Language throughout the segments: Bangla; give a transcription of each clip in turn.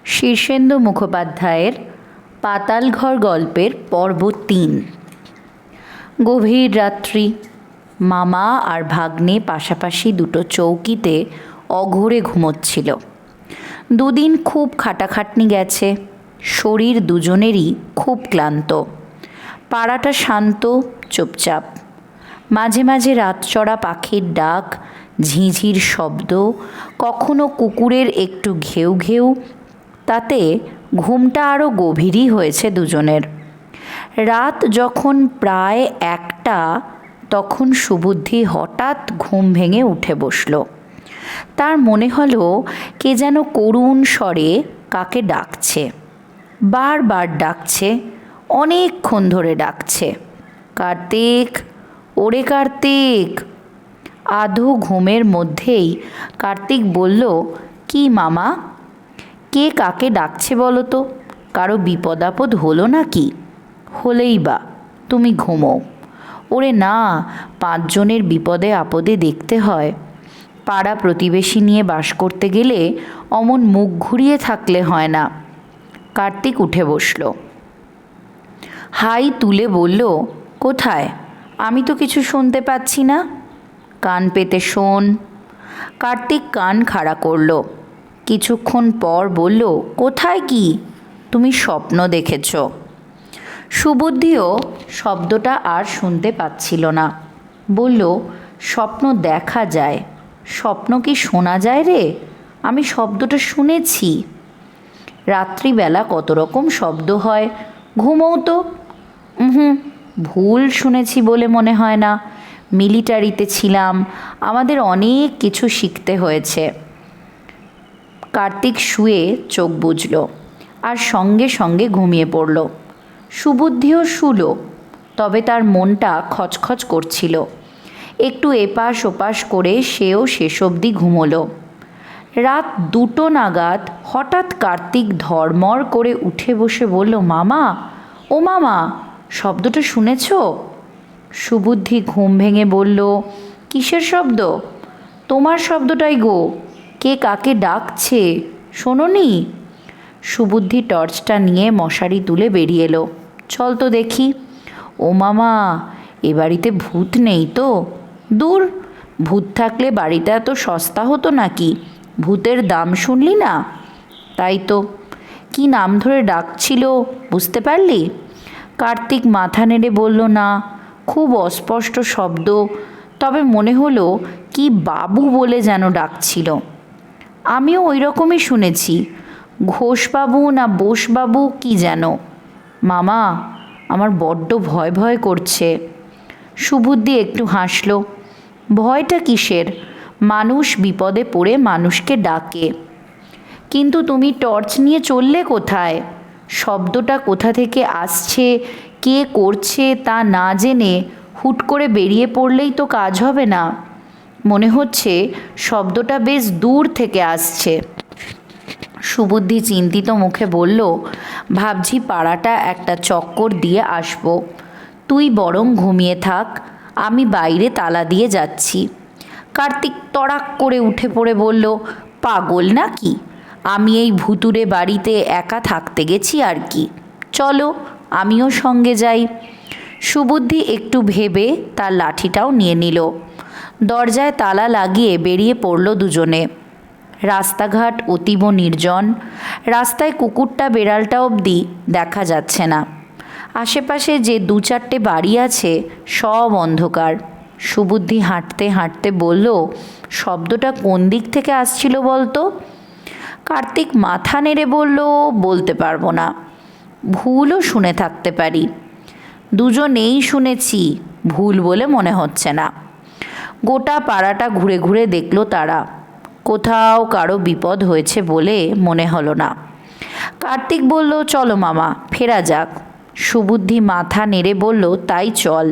শীর্ষেন্দু মুখোপাধ্যায়ের পাতালঘর গল্পের পর্ব ৩। গভীর রাত্রি। মামা আর ভাগ্নে পাশাপাশি দুটো চৌকিতে অঘোরে ঘুমোচ্ছিল। দুদিন খুব খাটাখাটনি গেছে, শরীর দুজনেরই খুব ক্লান্ত। পাড়াটা শান্ত, চুপচাপ। মাঝে মাঝে রাতচড়া পাখির ডাক, ঝিঁঝির শব্দ, কখনো কুকুরের একটু ঘেউ ঘেউ, তাতে ঘুমটা আরও গভীরই হয়েছে দুজনের। রাত যখন প্রায় ১টা, তখন সুবুদ্ধি হঠাৎ ঘুম ভেঙে উঠে বসল। তার মনে হলো কে যেন করুণ স্বরে কাকে ডাকছে, বারবার ডাকছে, অনেকক্ষণ ধরে ডাকছে। কার্তিক, ওরে কার্তিক। আধো ঘুমের মধ্যেই কার্তিক বলল, কি মামা, কে কাকে ডাকছে বলো তো? কারো বিপদ আপদ হলো নাকি? হলেই বা, তুমি ঘুমো। ওরে না, ৫ জনের বিপদে আপদে দেখতে হয়। পাড়া প্রতিবেশী নিয়ে বাস করতে গেলে অমন মুখ ঘুরিয়ে থাকলে হয় না। কার্তিক উঠে বসল, হাই তুলে বলল, কোথায়? আমি তো কিছু শুনতে পাচ্ছি না। কান পেতে শোন। কার্তিক কান খাড়া করল। কিছুক্ষণ পর বলল, কোথায় কি? তুমি স্বপ্ন দেখেছ। সুবুদ্ধিও শব্দটা আর শুনতে পাচ্ছিল না। বলল, স্বপ্ন দেখা যায়, স্বপ্ন কি শোনা যায় রে? আমি শব্দটা শুনেছি। রাত্রিবেলা কত রকম শব্দ হয়, ঘুমোও তো। ভুল শুনেছি বলে মনে হয় না। মিলিটারিতে ছিলাম, আমাদের অনেক কিছু শিখতে হয়েছে। কার্তিক শুয়ে চোখ বুজল আর সঙ্গে সঙ্গে ঘুমিয়ে পড়ল। সুবুদ্ধিও শুলো, তবে তার মনটা খচখচ করছিল। একটু এপাশ ওপাশ করে সেও শেষ অবধি ঘুমোলো। রাত ২টো নাগাদ হঠাৎ কার্তিক ধড়মড় করে উঠে বসে বলল, মামা, ও মামা, শব্দটা শুনেছ? সুবুদ্ধি ঘুম ভেঙে বলল, কিসের শব্দ? তোমার শব্দটাই গো। কে কাকে ডাকছে শোনোনি? সুবুদ্ধি টর্চটা নিয়ে মশারি তুলে বেরিয়ে এলো। চল তো দেখি। ও মামা, এ বাড়িতে ভূত নেই তো? দূর, ভূত থাকলে বাড়িটা এত সস্তা হতো নাকি? ভূতের দাম শুনলি না? তাই তো। কি নাম ধরে ডাকছিল বুঝতে পারলি? কার্তিক মাথা নেড়ে বলল, না, খুব অস্পষ্ট শব্দ, তবে মনে হলো কি বাবু বলে যেন ডাকছিল। আমিও ওই রকমই শুনেছি, ঘোষবাবু না বোসবাবু কি যেন। মামা, আমার বড্ড ভয় ভয় করছে। সুবুদ্ধি একটু হাসল। ভয়টা কিসের? মানুষ বিপদে পড়ে মানুষকে ডাকে। কিন্তু তুমি টর্চ নিয়ে চললে কোথায়? শব্দটা কোথা থেকে আসছে, কে করছে তা না জেনে হুট করে বেরিয়ে পড়লেই তো কাজ হবে না। মনে হচ্ছে শব্দটা বেশ দূর থেকে আসছে। সুবুদ্ধি চিন্তিত মুখে বলল, ভাবছি পাড়াটা একটা চক্কর দিয়ে আসব। তুই বরং ঘুমিয়ে থাক, আমি বাইরে তালা দিয়ে যাচ্ছি। কার্তিক তড়াক করে উঠে পড়ে বলল, পাগল নাকি? আমি এই ভুতুরে বাড়িতে একা থাকতে গেছি আর কি। চলো, আমিও সঙ্গে যাই। সুবুদ্ধি একটু ভেবে তার লাঠিটাও নিয়ে নিল। দরজায় তালা লাগিয়ে বেরিয়ে পড়ল দুজনে। রাস্তাঘাট অতীব নির্জন। রাস্তায় কুকুরটা বেড়ালটা অবধি দেখা যাচ্ছে না। আশেপাশে যে ২-৪টে বাড়ি আছে সব অন্ধকার। সুবুদ্ধি হাঁটতে হাঁটতে বলল, শব্দটা কোন দিক থেকে আসছিল বলতো? কার্তিক মাথা নেড়ে বলল, বলতে পারবো না, ভুলও শুনে থাকতে পারি। দুজনেই শুনেছি, ভুল বলে মনে হচ্ছে না। গোটা পাড়াটা ঘুরে ঘুরে দেখলো তারা, কোথাও কারো বিপদ হয়েছে বলে মনে হলো না। কার্তিক বলল, চলো মামা, ফেরা যাক। সুবুদ্ধি মাথা নেড়ে বলল, তাই চল।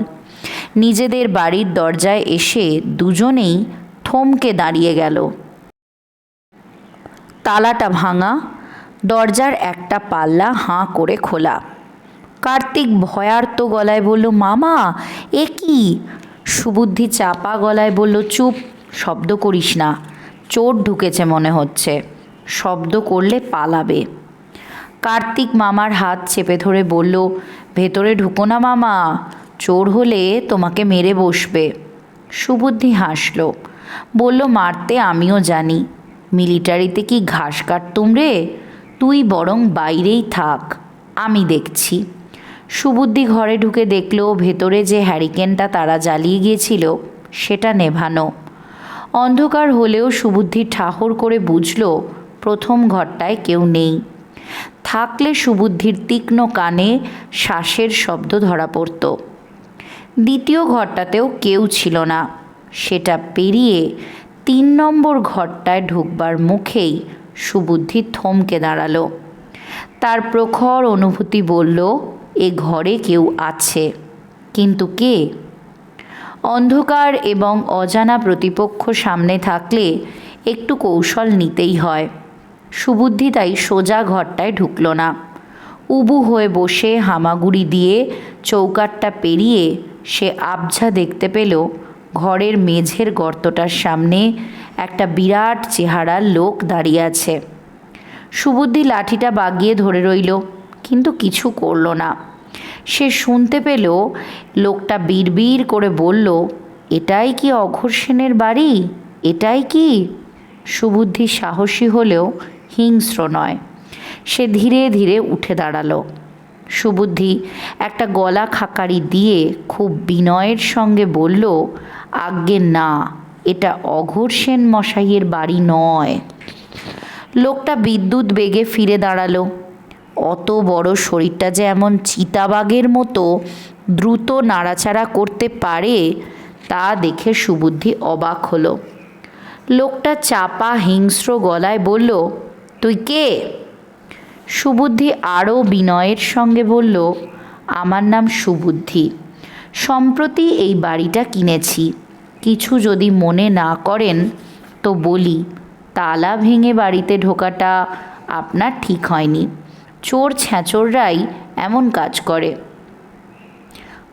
নিজেদের বাড়ির দরজায় এসে দুজনেই থমকে দাঁড়িয়ে গেল। তালাটা ভাঙা, দরজার একটা পাল্লা হাঁ করে খোলা। কার্তিক ভয়ার্ত গলায় বলল, মামা, এ কি? সুবুদ্ধি চাপা গলায় বলল, চুপ, শব্দ করিস না, চোর ঢুকেছে মনে হচ্ছে। শব্দ করলে পালাবে। কার্তিক মামার হাত চেপে ধরে বলল, ভেতরে ঢুকো না মামা, চোর হলে তোমাকে মেরে বসবে। সুবুদ্ধি হাসল, বলল, মারতে আমিও জানি, মিলিটারিতে কি ঘাস কাটতুম রে, তুই বরং বাইরেই থাক, আমি দেখছি। সুবুদ্ধি ঘরে ঢুকে দেখল ভেতরে যে হ্যারিকেনটা তারা জ্বালিয়ে গিয়েছিল সেটা নেভানো। অন্ধকার হলেও সুবুদ্ধি ঠাহর করে বুঝল প্রথম ঘরটায় কেউ নেই। থাকলে সুবুদ্ধির তীক্ষ্ণ কানে শ্বাসের শব্দ ধরা পড়ত। দ্বিতীয় ঘরটাতেও কেউ ছিল না। সেটা পেরিয়ে 3 নম্বর ঘরটায় ঢুকবার মুখেই সুবুদ্ধি থমকে দাঁড়ালো। তার প্রখর অনুভূতি বলল, এ ঘরে কেউ আছে, কিন্তু কে? অন্ধকার এবং অজানা প্রতিপক্ষ সামনে থাকলে একটু কৌশল নিতেই হয়। সুবুদ্ধি তাই সোজা ঘরটায় ঢুকল না। উবু হয়ে বসে হামাগুড়ি দিয়ে চৌকাঠটা পেরিয়ে সে আবঝা দেখতে পেল ঘরের মেঝের গর্তটার সামনে একটা বিরাট চেহারার লোক দাঁড়িয়ে আছে। সুবুদ্ধি লাঠিটা বাগিয়ে ধরে রইল, কিন্তু কিছু করল না। সে শুনতে পেল লোকটা বিড়বিড় করে বলল, এটাই কি অঘোর সেনের বাড়ি? এটাই কি? সুবুদ্ধি সাহসী হলেও হিংস্র নয়। সে ধীরে ধীরে উঠে দাঁড়ালো। সুবুদ্ধি একটা গলা খাকারি দিয়ে খুব বিনয়ের সঙ্গে বলল, আজ্ঞে না, এটা অঘোর সেন মশাইয়ের বাড়ি নয়। লোকটা বিদ্যুৎ বেগে ফিরে দাঁড়ালো। অত বড় শরীরটা যে এমন চিতাবাঘের মতো দ্রুত নাড়াচাড়া করতে পারে তা দেখে সুবুদ্ধি অবাক হলো। লোকটা চাপা হিংস্র গলায় বলল, তুই কে? সুবুদ্ধি আরও বিনয়ের সঙ্গে বলল, আমার নাম সুবুদ্ধি, সম্প্রতি এই বাড়িটা কিনেছি। কিছু যদি মনে না করেন তো বলি, তালা ভেঙে বাড়িতে ঢোকাটা আপনার ঠিক হয়নি। চোর ছ্যাঁচোররাই এমন কাজ করে।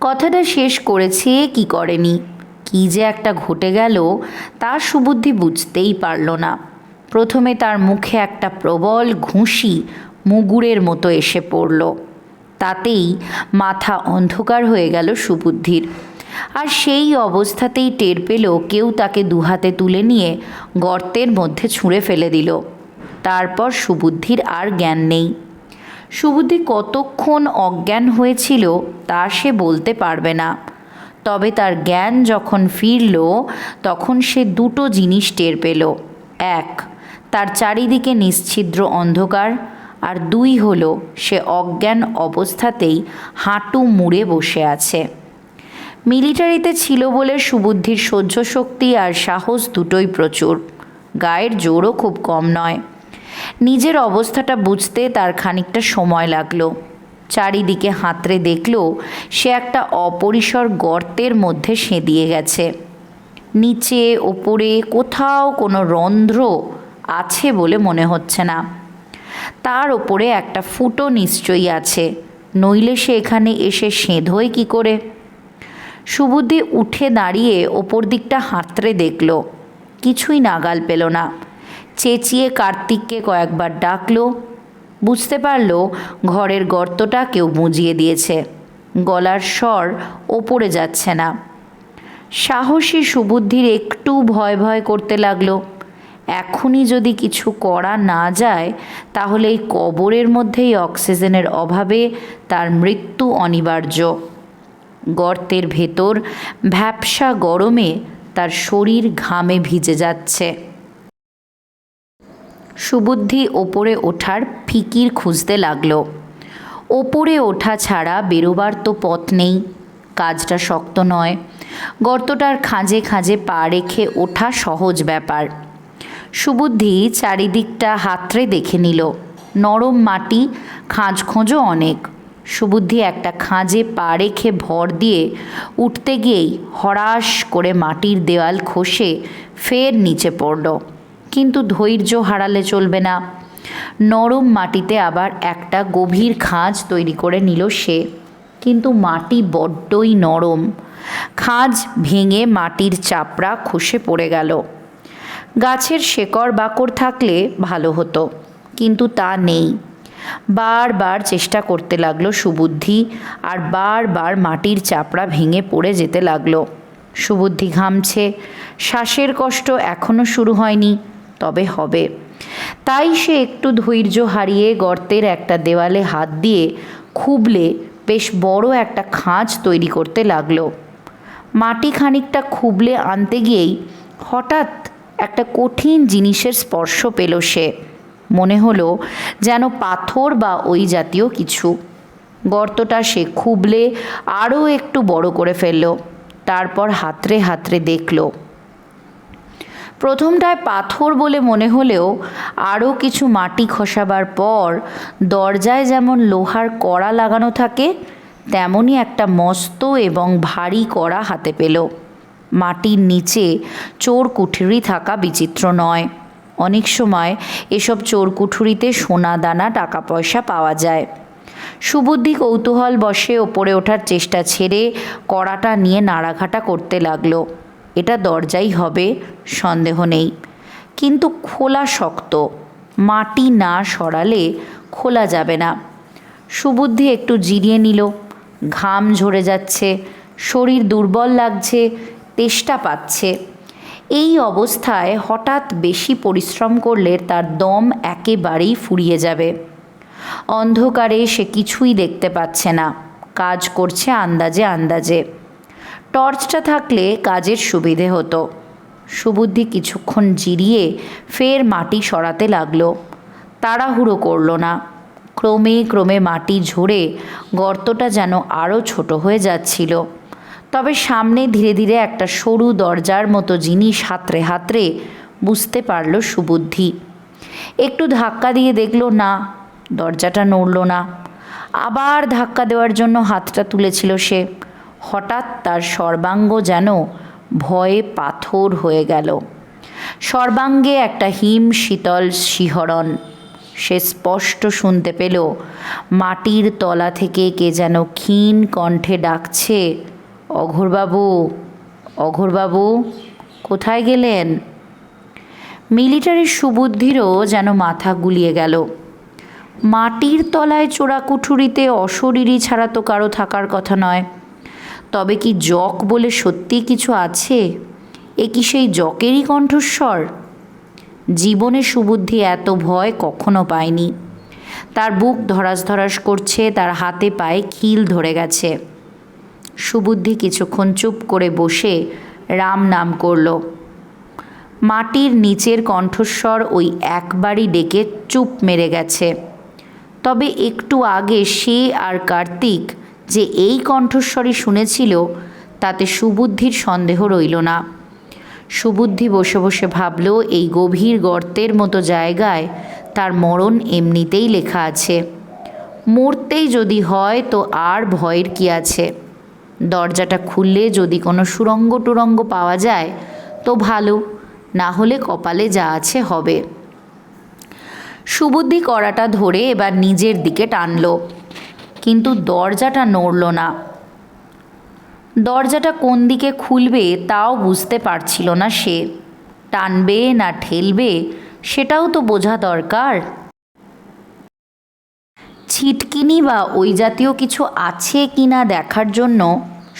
কথাটা শেষ করেছে কি করেনি, কি যে একটা ঘটে গেল তা সুবুদ্ধি বুঝতেই পারল না। প্রথমে তার মুখে একটা প্রবল ঘুষি মুগুরের মতো এসে পড়ল। তাতেই মাথা অন্ধকার হয়ে গেল সুবুদ্ধির। আর সেই অবস্থাতেই টের পেল কেউ তাকে দুহাতে তুলে নিয়ে গর্তের মধ্যে ছুঁড়ে ফেলে দিল। তারপর সুবুদ্ধির আর জ্ঞান নেই। সুবুদ্ধি কতক্ষণ অজ্ঞান হয়েছিল তা সে বলতে পারবে না। তবে তার জ্ঞান যখন ফিরল তখন সে দুটো জিনিস টের পেল। এক, তার চারিদিকে নিশ্ছিদ্র অন্ধকার, আর 2 হলো সে অজ্ঞান অবস্থাতেই হাঁটু মুড়ে বসে আছে। মিলিটারিতে ছিল বলে সুবুদ্ধির সহ্য শক্তি আর সাহস দুটোই প্রচুর, গায়ের জোরও খুব কম নয়। নিজের অবস্থাটা বুঝতে তার খানিকটা সময় লাগলো। চারিদিকে হাতড়ে দেখল সে একটা অপরিসর গর্তের মধ্যে সেঁধিয়ে গেছে। নিচে ওপরে কোথাও কোনো রন্ধ্র আছে বলে মনে হচ্ছে না। তার ওপরে একটা ফুটো নিশ্চয়ই আছে, নইলে সে এখানে এসে সেঁধোয় কী করে? সুবুদ্ধি উঠে দাঁড়িয়ে ওপর দিকটা হাতড়ে দেখল, কিছুই নাগাল পেল না। চেঁচিয়ে কার্তিককে কয়েকবার ডাকল। বুঝতে পারল ঘরের গর্তটা কেউ বুঝিয়ে দিয়েছে। গলার স্বর ওপরে যাচ্ছে না। সাহসী সুবুদ্ধির একটু ভয় ভয় করতে লাগলো। এখনই যদি কিছু করা না যায় তাহলে এই কবরের মধ্যেই অক্সিজেনের অভাবে তার মৃত্যু অনিবার্য। গর্তের ভেতর ভ্যাপসা গরমে তার শরীর ঘামে ভিজে যাচ্ছে। সুবুদ্ধি ওপরে ওঠার ফিকির খুঁজতে লাগলো। ওপরে ওঠা ছাড়া বেরোবার তো পথ নেই। কাজটা শক্ত নয়। গর্তটার খাঁজে খাঁজে পা রেখে ওঠা সহজ ব্যাপার। সুবুদ্ধি চারিদিকটা হাতড়ে দেখে নিল। নরম মাটি, খাঁজখোঁজও অনেক। সুবুদ্ধি একটা খাঁজে পা রেখে ভর দিয়ে উঠতে গিয়েই হড়াস করে মাটির দেওয়াল খসে ফের নিচে পড়ল। কিন্তু ধৈর্য হারালে চলবে না। নরম মাটিতে আবার একটা গভীর খাঁজ তৈরি করে নিল সে। কিন্তু মাটি বড্ডই নরম। খাঁজ ভেঙে মাটির চাপড়া খসে পড়ে গেল। গাছের শেকড় বাকড় থাকলে ভালো হতো, কিন্তু তা নেই। বারবার চেষ্টা করতে লাগলো সুবুদ্ধি, আর বারবার মাটির চাপড়া ভেঙে পড়ে যেতে লাগলো। সুবুদ্ধি ঘামছে, শ্বাসের কষ্ট এখনও শুরু হয়নি, তবে হবে। তাই সে একটু ধৈর্য হারিয়ে গর্তের একটা দেওয়ালে হাত দিয়ে খুবলে বেশ বড় একটা খাঁজ তৈরি করতে লাগলো। মাটি খানিকটা খুবলে আনতে গিয়েই হঠাৎ একটা কঠিন জিনিসের স্পর্শ পেল সে। মনে হলো যেন পাথর বা ওই জাতীয় কিছু। গর্তটা সে খুবলে আরও একটু বড় করে ফেলল। তারপর হাতড়ে হাতড়ে দেখল। প্রথমটায় পাথর বলে মনে হলেও আরও কিছু মাটি খসাবার পর দরজায় যেমন লোহার কড়া লাগানো থাকে, তেমনই একটা মস্ত এবং ভারী কড়া হাতে পেল। মাটির নিচে চোর কুঠুরি থাকা বিচিত্র নয়। অনেক সময় এসব চোর কুঠুরিতে সোনা দানা টাকা পয়সা পাওয়া যায়। সুবুদ্ধি কৌতূহল বশে ওপরে ওঠার চেষ্টা ছেড়ে কড়াটা নিয়ে নাড়াঘাটা করতে লাগলো। এটা দরজাই হবে, সন্দেহ নেই, কিন্তু খোলা শক্ত, মাটি না সরালে খোলা যাবে না। সুবুদ্ধি একটু জিরিয়ে নিল। ঘাম ঝরে যাচ্ছে, শরীর দুর্বল লাগছে, তেষ্টা পাচ্ছে। এই অবস্থায় হঠাৎ বেশি পরিশ্রম করলে তার দম একেবারেই ফুরিয়ে যাবে। অন্ধকারে সে কিছুই দেখতে পাচ্ছে না, কাজ করছে আন্দাজে আন্দাজে। টর্চটা থাকলে কাজের সুবিধে হতো। সুবুদ্ধি কিছুক্ষণ জিরিয়ে ফের মাটি সরাতে লাগলো। তাড়াহুড়ো করল না। ক্রমে ক্রমে মাটি ঝরে গর্তটা যেন আরও ছোট হয়ে যাচ্ছিল। তবে সামনে ধীরে ধীরে একটা সরু দরজার মতো জিনিস হাতড়ে হাতড়ে বুঝতে পারল সুবুদ্ধি। একটু ধাক্কা দিয়ে দেখল, না, দরজাটা নড়ল না। আবার ধাক্কা দেওয়ার জন্য হাতটা তুলেছিল সে। হঠাৎ তার সর্বাঙ্গ যেন ভয়ে পাথর হয়ে গেল। সর্বাঙ্গে একটা হিম শীতল শিহরণ। সে স্পষ্ট শুনতে পেল মাটির তলা থেকে কে যেন ক্ষীণ কণ্ঠে ডাকছে, অঘোরবাবু, অঘোরবাবু, কোথায় গেলেন? মিলিটারির সুবুদ্ধিরও যেন মাথা গুলিয়ে গেল। মাটির তলায় চোরাকুঠুরিতে অশরীরী ছাড়া তো কারো থাকার কথা নয়। তবে কি জক বলে সত্যি কিছু আছে? এ কি সেই জকেরই কণ্ঠস্বর? জীবনে সুবুদ্ধি এত ভয় কখনো পায়নি। তার বুক ধরাস ধরাস করছে, তার হাতে পায়ে খিল ধরে গেছে। সুবুদ্ধি কিছুক্ষণ চুপ করে বসে রাম নাম করল। মাটির নিচের কণ্ঠস্বর ওই একবারই ডেকে চুপ মেরে গেছে। তবে একটু আগে সে আর কার্তিক যে এই কণ্ঠস্বরই শুনেছিল, তাতে সুবুদ্ধির সন্দেহ রইল না। সুবুদ্ধি বসে বসে ভাবল, এই গভীর গর্তের মতো জায়গায় তার মরণ এমনিতেই লেখা আছে। মরতেই যদি হয় তো আর ভয়ের কি আছে? দরজাটা খুললে যদি কোনো সুরঙ্গ টুরঙ্গ পাওয়া যায় তো ভালো, না হলে কপালে যা আছে হবে। সুবুদ্ধি কড়াটা ধরে এবার নিজের দিকে টানল, কিন্তু দরজাটা নড়ল না। দরজাটা কোন দিকে খুলবে তাও বুঝতে পারছিল না সে। টানবে না ঠেলবে সেটাও তো বোঝা দরকার। ছিটকিনি বা ওই জাতীয় কিছু আছে কি না দেখার জন্য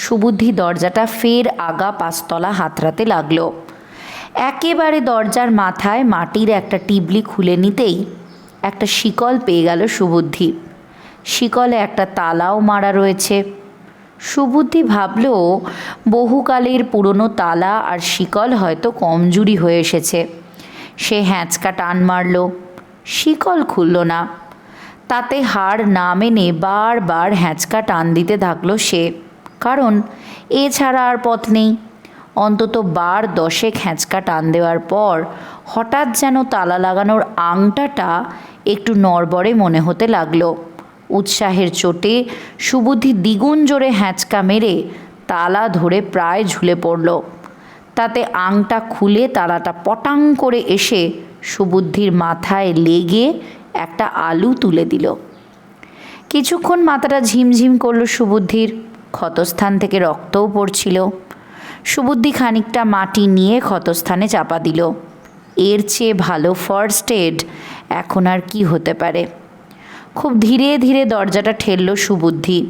সুবুদ্ধি দরজাটা ফের আগা পাঁচতলা হাতড়াতে লাগলো। একেবারে দরজার মাথায় মাটির একটা টিবলি খুলে নিতেই একটা শিকল পেয়ে গেল সুবুদ্ধি। শিকলে একটা তালাও মারা রয়েছে। সুবুদ্ধি ভাবল, বহুকালের পুরনো তালা আর শিকল হয়তো কমজোরি হয়ে এসেছে। সে হ্যাঁচকা টান মারল, শিকল খুলল না। তাতে হার না মেনে বারবার হ্যাঁচকা টান দিতে থাকলো সে, কারণ এছাড়া আর পথ নেই। অন্তত বার দশেক হ্যাঁচকা টান দেওয়ার পর হঠাৎ যেন তালা লাগানোর আংটাটা একটু নড়বড়ে মনে হতে লাগলো। উৎসাহের চোটে সুবুদ্ধি দ্বিগুণ জোরে হ্যাঁচকা মেরে তালা ধরে প্রায় ঝুলে পড়ল। তাতে আংটা খুলে তালাটা পটাং করে এসে সুবুদ্ধির মাথায় লেগে একটা আলু তুলে দিল। কিছুক্ষণ মাথাটা ঝিমঝিম করলো সুবুদ্ধির, ক্ষতস্থান থেকে রক্তও পড়ছিল। সুবুদ্ধি খানিকটা মাটি নিয়ে ক্ষতস্থানে চাপা দিল। এর চেয়ে ভালো ফার্স্ট এড এখন আর কি হতে পারে। খুব ধীরে ধীরে দরজাটা ঠেলল সুবুদ্ধি।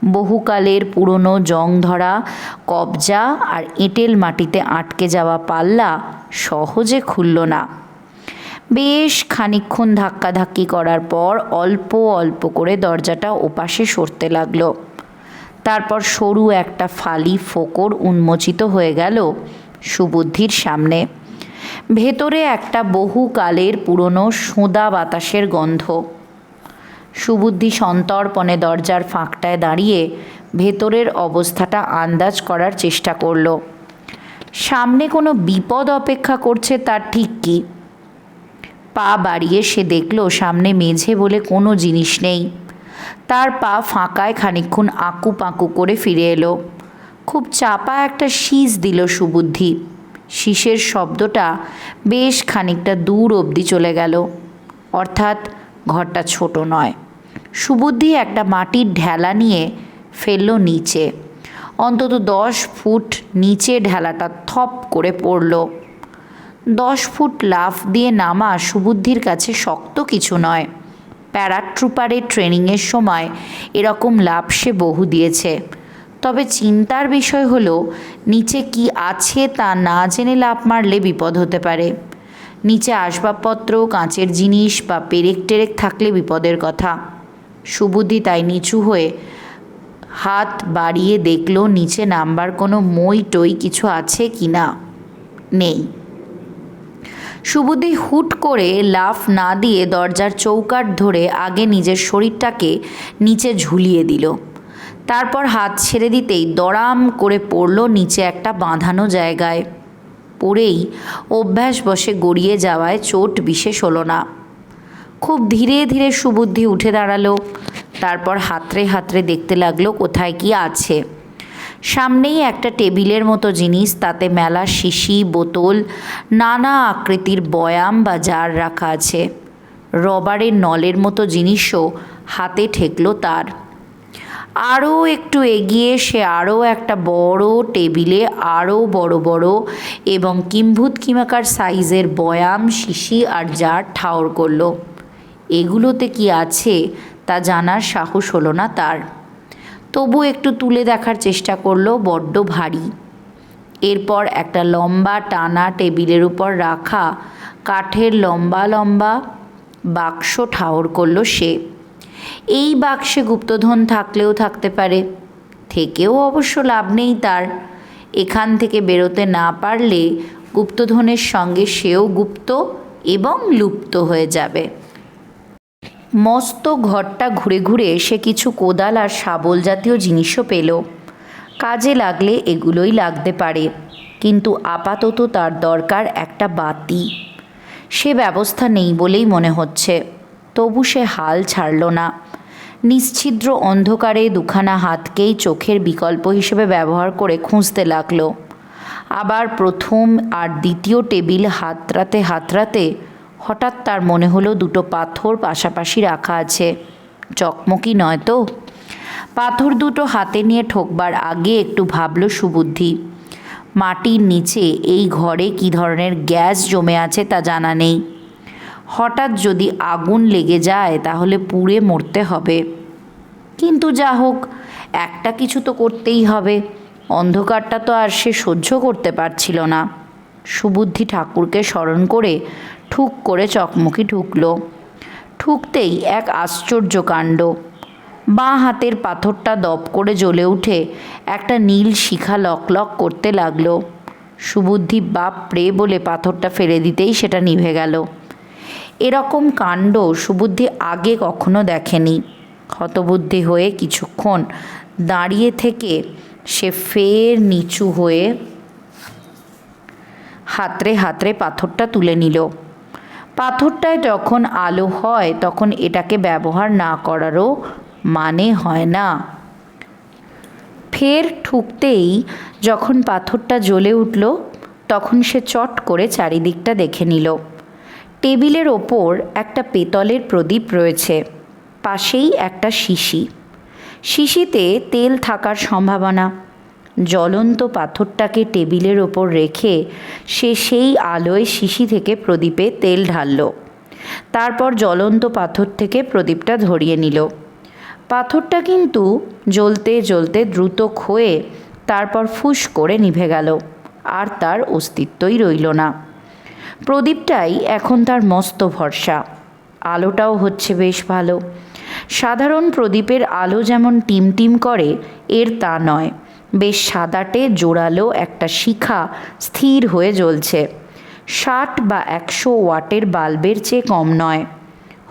বহুকালের পুরনো জং ধরা কবজা আর এঁটেল মাটিতে আটকে যাওয়া পাল্লা সহজে খুলল না। বেশ খানিকক্ষণ ধাক্কাধাক্কি করার পর অল্প অল্প করে দরজাটা ওপাশে সরতে লাগলো। তারপর সরু একটা ফালি ফোকর উন্মোচিত হয়ে গেল সুবুদ্ধির সামনে। ভেতরে একটা বহুকালের পুরনো সোঁদা বাতাসের গন্ধ। সুবুদ্ধি সন্তর্পণে দরজার ফাঁকটায় দাঁড়িয়ে ভেতরের অবস্থাটা আন্দাজ করার চেষ্টা করল। সামনে কোনো বিপদ অপেক্ষা করছে তার ঠিক কি। পা বাড়িয়ে সে দেখল সামনে মেঝে বলে কোনো জিনিস নেই। তার পা ফাঁকায় খানিকক্ষণ আঁকু পাঁকু করে ফিরে এলো। খুব চাপা একটা শীষ দিল সুবুদ্ধি। শীষের শব্দটা বেশ খানিকটা দূর অবধি চলে গেল। অর্থাৎ ঘরটা ছোট নয়। সুবুদ্ধি একটা মাটির ঢেলা নিয়ে ফেলল নিচে। অন্তত 10 ফুট নিচে ঢেলাটা থপ করে পড়ল। 10 ফুট লাফ দিয়ে নামা সুবুদ্ধির কাছে শক্ত কিছু নয়। প্যারাট্রুপারের ট্রেনিংয়ের সময় এরকম লাফ সে বহু দিয়েছে। তবে চিন্তার বিষয় হলো নিচে কি আছে তা না জেনে লাফ মারলে বিপদ হতে পারে। নিচে আসবাবপত্র, কাঁচের জিনিস বা পেরেক টেরেক থাকলে বিপদের কথা। সুবুদ্ধি তাই নিচু হয়ে হাত বাড়িয়ে দেখল নিচে নামবার কোনো মই টই কিছু আছে কি না। নেই। সুবুদ্ধি হুট করে লাফ না দিয়ে দরজার চৌকাঠ ধরে আগে নিজের শরীরটাকে নিচে ঝুলিয়ে দিল। তারপর হাত ছেড়ে দিতেই দড়াম করে পড়ল নিচে একটা বাঁধানো জায়গায়। পড়েই অভ্যাসবশে গড়িয়ে যাওয়ায় চোট বিশেষ হলো না। খুব ধীরে ধীরে সুবুদ্ধি উঠে দাঁড়ালো। তারপর হাতড়ে হাতড়ে দেখতে লাগলো কোথায় কি আছে। সামনেই একটা টেবিলের মতো জিনিস, তাতে মেলা শিশি, বোতল, নানা আকৃতির বয়াম বা জার রাখা আছে। রবারের নলের মতো জিনিসও হাতে ঠেকলো তার। আরও একটু এগিয়ে সে আরও একটা বড় টেবিলে আরও বড় বড় এবং কিম্ভূত কিমাকার সাইজের বয়াম, শিশি আর জার ঠাউর করল। এগুলোতে কি আছে তা জানার সাহস হলো না তার। তবু একটু তুলে দেখার চেষ্টা করলো, বড্ড ভারী। এরপর একটা লম্বা টানা টেবিলের উপর রাখা কাঠের লম্বা লম্বা বাক্স ঠাউর করলো সে। এই বাক্সে গুপ্তধন থাকলেও থাকতে পারে, থেকেও অবশ্য লাভ নেই তার। এখান থেকে বেরোতে না পারলে গুপ্তধনের সঙ্গে সেও গুপ্ত এবং লুপ্ত হয়ে যাবে। মস্ত ঘরটা ঘুরে ঘুরে সে কিছু কোদাল আর শাবল জাতীয় জিনিসও পেল। কাজে লাগলে এগুলোই লাগতে পারে, কিন্তু আপাতত তার দরকার একটা বাতি। সে ব্যবস্থা নেই বলেই মনে হচ্ছে। তবু সে হাল ছাড়ল না। নিশ্ছিদ্র অন্ধকারে দুখানা হাতকেই চোখের বিকল্প হিসেবে ব্যবহার করে খুঁজতে লাগলো। আবার প্রথম আর দ্বিতীয় টেবিল হাতড়াতে হাতড়াতে হঠাৎ তার মনে হলো দুটো পাথর পাশাপাশি রাখা আছে। চকমকি নয় তো? পাথর দুটো হাতে নিয়ে ঠোকবার আগে একটু ভাবল সুবুদ্ধি। মাটির নিচে এই ঘরে কী ধরনের গ্যাস জমে আছে তা জানা নেই। হঠাৎ যদি আগুন লেগে যায় তাহলে পুড়ে মরতে হবে। কিন্তু যা হোক, একটা কিছু তো করতেই হবে। অন্ধকারটা তো আর সে সহ্য করতে পারছিল না। সুবুদ্ধি ঠাকুরকে স্মরণ করে ঠুক করে চকমকি ঠুকল। ঠুকতেই এক আশ্চর্য কাণ্ড। বাঁ হাতের পাথরটা দপ করে জ্বলে উঠে একটা নীল শিখা লকলক করতে লাগলো। সুবুদ্ধি বাপরে বলে পাথরটা ফেলে দিতেই সেটা নিভে গেল। এরকম কাণ্ড সুবুদ্ধি আগে কখনো দেখেনি। হতবুদ্ধি হয়ে কিছুক্ষণ দাঁড়িয়ে থেকে সে ফের নিচু হয়ে হাতড়ে হাতড়ে পাথরটা তুলে নিল। পাথরটায় যখন আলো হয় তখন এটাকে ব্যবহার না করারও মানে হয় না। ফের ঠুকতেই যখন পাথরটা জ্বলে উঠল তখন সে চট করে চারিদিকটা দেখে নিল। টেবিলের ওপর একটা পেতলের প্রদীপ রয়েছে, পাশেই একটা শিশি। শিশিতে তেল থাকার সম্ভাবনা। জ্বলন্ত পাথরটাকে টেবিলের ওপর রেখে সে সেই আলোয় শিশি থেকে প্রদীপে তেল ঢালল। তারপর জ্বলন্ত পাথর থেকে প্রদীপটা ধরিয়ে নিল। পাথরটা কিন্তু জ্বলতে জ্বলতে দ্রুত ক্ষয়ে তারপর ফুস করে নিভে গেল, আর তার অস্তিত্বই রইল না। প্রদীপটাই এখন তার মস্ত ভরসা। আলোটাও হচ্ছে বেশ ভালো। সাধারণ প্রদীপের আলো যেমন টিমটিম করে, এর তা নয়। বেশ সাদাটে জোরালো একটা শিখা স্থির হয়ে জ্বলছে। 60 বা 100 ওয়াটের বাল্বের চেয়ে কম নয়।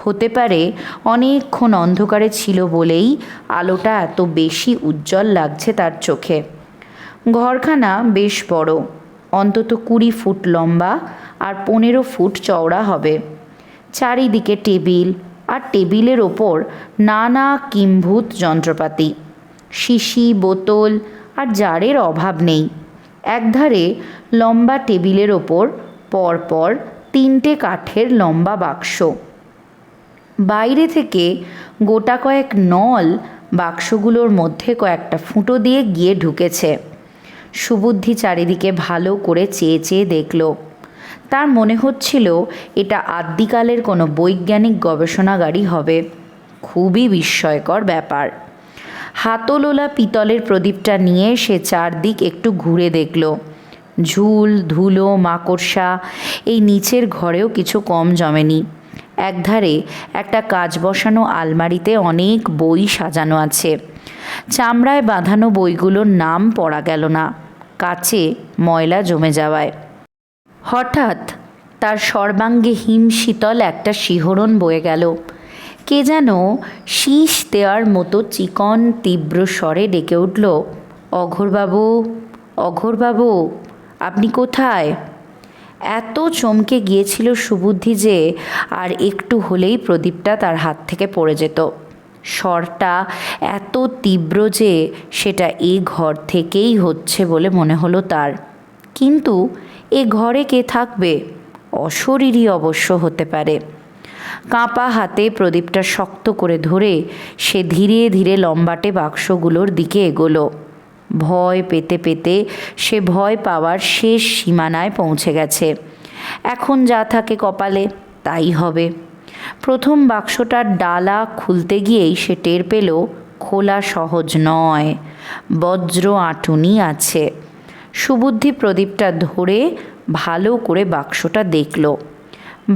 হতে পারে অনেকক্ষণ অন্ধকারে ছিল বলেই আলোটা এত বেশি উজ্জ্বল লাগছে তার চোখে। ঘরখানা বেশ বড়, অন্তত 20 ফুট লম্বা আর 15 ফুট চওড়া হবে। চারিদিকে টেবিল, আর টেবিলের ওপর নানা কিম্ভূত যন্ত্রপাতি, শিশি, বোতল আর জারের অভাব নেই। একধারে লম্বা টেবিলের ওপর পরপর 3টে কাঠের লম্বা বাক্স। বাইরে থেকে গোটা কয়েক নল বাক্সগুলোর মধ্যে কয়েকটা ফুটো দিয়ে গিয়ে ঢুকেছে। সুবুদ্ধি চারিদিকে ভালো করে চেয়ে চেয়ে দেখল। তার মনে হচ্ছিল এটা আদ্যিকালের কোনো বৈজ্ঞানিক গবেষণাগারই হবে। খুবই বিস্ময়কর ব্যাপার। হাতলোলা পিতলের প্রদীপটা নিয়ে সে চারদিক একটু ঘুরে দেখল। ঝুল, ধুলো, মাকড়সা এই নিচের ঘরেও কিছু কম জমেনি। একধারে একটা কাঁচ বসানো আলমারিতে অনেক বই সাজানো আছে। চামড়ায় বাঁধানো বইগুলোর নাম পড়া গেল না, কাচে ময়লা জমে যাওয়ায়। হঠাৎ তার সর্বাঙ্গে হিমশীতল একটা শিহরণ বয়ে গেল। কে যেন শীষ দেওয়ার মতো চিকন তীব্র স্বরে ডেকে উঠল, অঘোরবাবু, অঘোরবাবু, আপনি কোথায়? এত চমকে গিয়েছিল সুবুদ্ধি যে আর একটু হলেই প্রদীপটা তার হাত থেকে পড়ে যেত। স্বরটা এত তীব্র যে সেটা এ ঘর থেকেই হচ্ছে বলে মনে হলো তার। কিন্তু এ ঘরে কে থাকবে? অশরীরী অবশ্য হতে পারে। কাঁপা হাতে প্রদীপটা শক্ত করে ধরে সে ধীরে ধীরে লম্বাটে বাক্সগুলোর দিকে এগোলো। ভয় পেতে পেতে সে ভয় পাওয়ার শেষ সীমানায় পৌঁছে গেছে। এখন যা থাকে কপালে তাই হবে। প্রথম বাক্সটার ডালা খুলতে গিয়েই সে টের পেল খোলা সহজ নয়, বজ্র আঁটুনি আছে। সুবুদ্ধি প্রদীপটা ধরে ভালো করে বাক্সটা দেখল।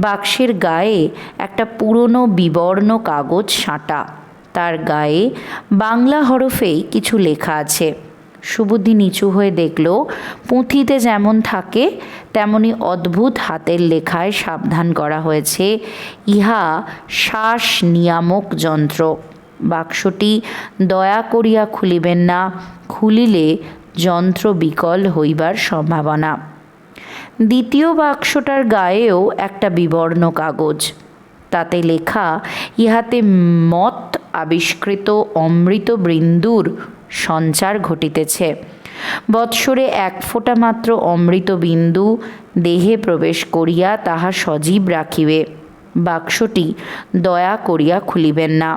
বাক্সের গায়ে একটা পুরনো বিবর্ণ কাগজ সাঁটা। তার গায়ে বাংলা হরফেই কিছু লেখা আছে। সুবুদ্ধি নিচু হয়ে দেখল, পুঁথিতে যেমন থাকে তেমনি অদ্ভুত হাতের লেখায় সাবধান করা হয়েছে, ইহা শ্বাস নিয়ামক যন্ত্র। বাক্সটি দয়া করিয়া খুলিবেন না, খুলিলে যন্ত্র বিকল হইবার সম্ভাবনা। দ্বিতীয় বাক্সটার গায়েও একটা বিবর্ণ কাগজ। তাতে লেখা, ইহাতে মত আবিষ্কৃত অমৃত বিন্দুর সঞ্চার ঘটিতেছে। বৎসরে 1 ফোঁটা মাত্র অমৃত বিন্দু দেহে প্রবেশ করিয়া তাহা সজীব রাখিবে। বাক্সটি দয়া করিয়া খুলিবেন না।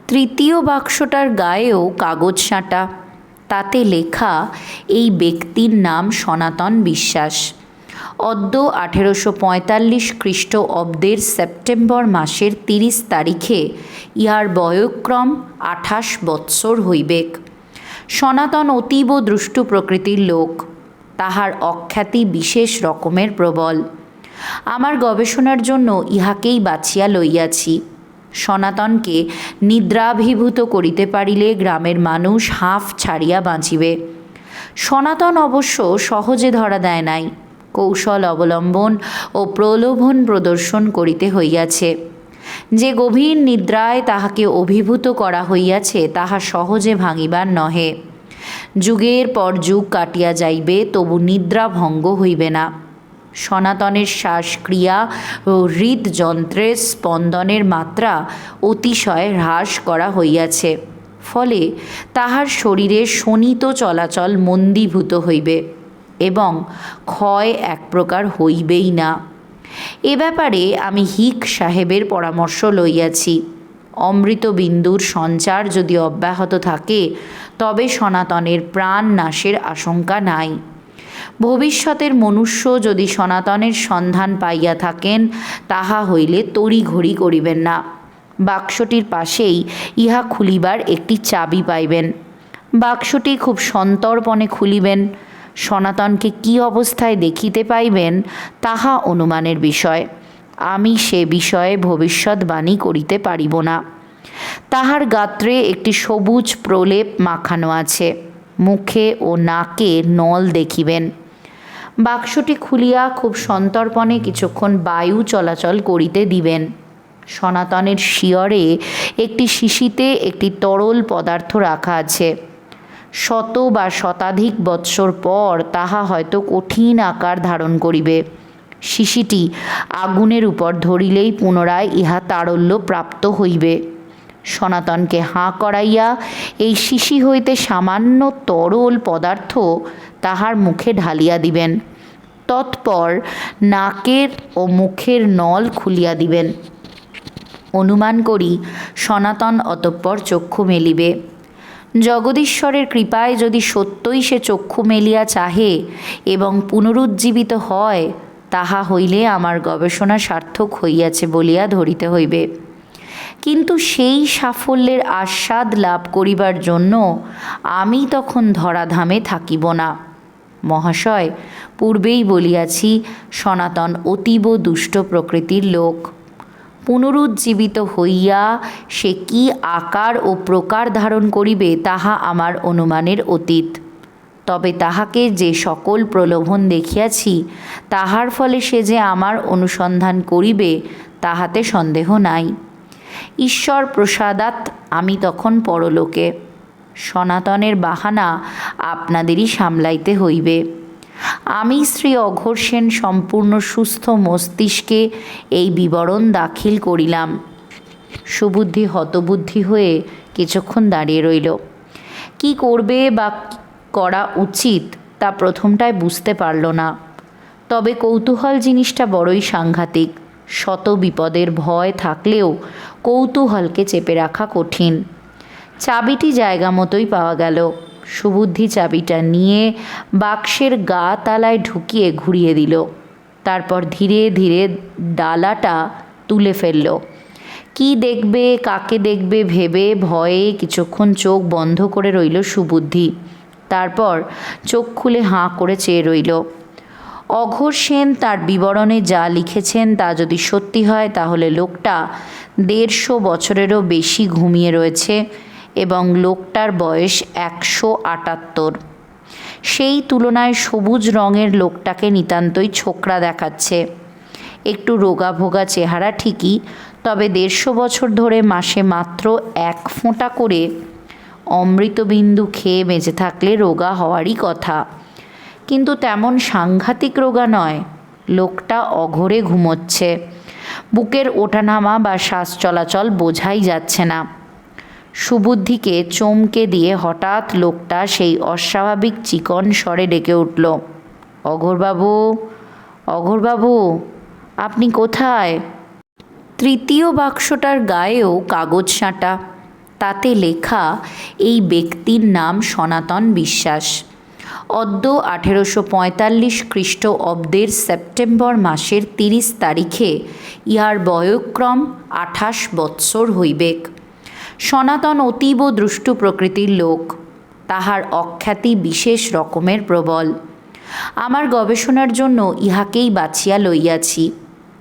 তৃতীয় বাক্সটার গায়েও কাগজ সাঁটা। তাতে লেখা, এই ব্যক্তির নাম সনাতন বিশ্বাস। অদ্য 1845 খ্রিস্টঅব্দের সেপ্টেম্বর মাসের 30 তারিখে ইহার বয়ঃক্রম 28 বৎসর হইবেক। সনাতন অতীব দুষ্টু প্রকৃতির লোক। তাহার অখ্যাতি বিশেষ রকমের প্রবল। আমার গবেষণার জন্য ইহাকেই বাছিয়া লইয়াছি। সনাতনকে নিদ্রাভিভূত করিতে পারিলে গ্রামের মানুষ হাঁফ ছাড়িয়া বাঁচিবে। সনাতন অবশ্য সহজে ধরা দেয় নাই, কৌশল অবলম্বন ও প্রলোভন প্রদর্শন করিতে হইয়াছে। যে গভীর নিদ্রায় তাহাকে অভিভূত করা হইয়াছে তাহা সহজে ভাঙিবার নহে। যুগের পর যুগ কাটিয়া যাইবে, তবু নিদ্রা ভঙ্গ হইবে না। সনাতনের শ্বাসক্রিয়া ও হৃদযন্ত্রের স্পন্দনের মাত্রা অতিশয় হ্রাস করা হইয়াছে। ফলে তাহার শরীরে শোণিত চলাচল মন্দীভূত হইবে এবং ক্ষয় এক প্রকার হইবেই না। এ ব্যাপারে আমি হিক সাহেবের পরামর্শ লইয়াছি। অমৃত বিন্দুর সঞ্চার যদি অব্যাহত থাকে তবে সনাতনের প্রাণ নাশের আশঙ্কা নাই। ভবিষ্যতের মনুষ্য যদি সনাতনের সন্ধান পাইয়া থাকেন, তাহা হইলে তড়িঘড়ি করিবেন না। বাক্সটির পাশেই ইহা খুলিবার একটি চাবি পাইবেন। বাক্সটি খুব সন্তর্পণে খুলিবেন। সনাতনকে কি অবস্থায় দেখিতে পাইবেন তাহা অনুমানের বিষয়। আমি সে বিষয়ে ভবিষ্যৎবাণী করিতে পারিব না। তাহার গাত্রে একটি সবুজ প্রলেপ মাখানো আছে। মুখে ও নাকে নল দেখিবেন। বাক্সটি খুলিয়া খুব সন্তর্পণে কিছুক্ষণ বায়ু চলাচল করিতে দিবেন। সনাতনের শিয়রে একটি শিশিতে একটি তরল পদার্থ রাখা আছে। শত বা শতাধিক বৎসর পর তাহা হয়তো কঠিন আকার ধারণ করিবে। শিশিটি আগুনের উপর ধরিলেই পুনরায় ইহা তারল্য প্রাপ্ত হইবে। সনাতনকে হাঁ করাইয়া এই শিশি হইতে সামান্য তরল পদার্থ তাহার মুখে ঢালিয়া দিবেন। তৎপর নাকের ও মুখের নল খুলিয়া দিবেন। অনুমান করি সনাতন অতঃপর চক্ষু মেলিবে। জগদীশ্বরের কৃপায় যদি সত্যই সে চক্ষু মেলিয়া চাহে এবং পুনরুজ্জীবিত হয়, তাহা হইলে আমার গবেষণা সার্থক হইয়াছে বলিয়া ধরিতে হইবে। কিন্তু সেই সাফল্যের আস্বাদ লাভ করিবার জন্য আমি তখন ধরাধামে থাকিব না। মহাশয়, পূর্বেই বলিয়াছি, সনাতন অতীব দুষ্ট প্রকৃতির লোক। পুনরুজ্জীবিত হইয়া সে কি আকার ও প্রকার ধারণ করিবে তাহা আমার অনুমানের অতীত। তবে তাহাকে যে সকল প্রলোভন দেখিয়াছি, তাহার ফলে সে যে আমার অনুসন্ধান করিবে তাহাতে সন্দেহ নাই। ঈশ্বর প্রসাদাৎ আমি তখন পরলোকে। সনাতনের বাহানা আপনাদেরই সামলাইতে হইবে। আমি শ্রী অঘোর সেন সম্পূর্ণ সুস্থ মস্তিষ্কে এই বিবরণ দাখিল করিলাম। সুবুদ্ধি হতবুদ্ধি হয়ে কিছুক্ষণ দাঁড়িয়ে রইল। কি করবে বা করা উচিত তা প্রথমটায় বুঝতে পারল না। তবে কৌতূহল জিনিসটা বড়ই সাংঘাতিক। শত বিপদের ভয় থাকলেও কৌতূহলকে চেপে রাখা কঠিন। চাবিটি জায়গা মতোই পাওয়া গেল। সুবুদ্ধি চাবিটা নিয়ে বাক্সের গা তালায় ঢুকিয়ে ঘুরিয়ে দিল। তারপর ধীরে ধীরে ডালাটা তুলে ফেলল। কি দেখবে, কাকে দেখবে ভেবে ভয়ে কিছুক্ষণ চোখ বন্ধ করে রইল সুবুদ্ধি। তারপর চোখ খুলে হাঁ করে চেয়ে রইল। অঘোর সেন তার বিবরণে যা লিখেছেন তা যদি সত্যি হয়, তাহলে লোকটা 150 বছরেরও বেশি ঘুমিয়ে রয়েছে এবং লোকটার বয়স 178। সেই তুলনায় সবুজ রঙের লোকটাকে নিতান্তই ছোকরা দেখাচ্ছে। একটু রোগাভোগা চেহারা ঠিকই, তবে 150 বছর ধরে মাসে মাত্র 1 ফোঁটা করে অমৃতবিন্দু খেয়ে বেঁচে থাকলে রোগা হওয়ারই কথা। কিন্তু তেমন সাংঘাতিক রোগা নয়। লোকটা অঘোরে ঘুমোচ্ছে। বুকের ওঠানামা বা শ্বাস চলাচল বোঝাই যাচ্ছে না। সুবুদ্ধিকে চমকে দিয়ে হঠাৎ লোকটা সেই অস্বাভাবিক চিকন স্বরে ডেকে উঠল, অঘোরবাবু, অঘোরবাবু, আপনি কোথায়? তৃতীয় বাক্সটার গায়েও কাগজ সাঁটা। তাতে লেখা এই ব্যক্তির নাম সনাতন বিশ্বাস। অদ্য 1845 খ্রিস্টঅব্দের সেপ্টেম্বর মাসের 30 তারিখে ইহার বয়ঃক্রম 28 বৎসর হইবেক। সনাতন অতীব দুষ্টু প্রকৃতির লোক। তাহার অখ্যাতি বিশেষ রকমের প্রবল। আমার গবেষণার জন্য ইহাকেই বাছিয়া লইয়াছি।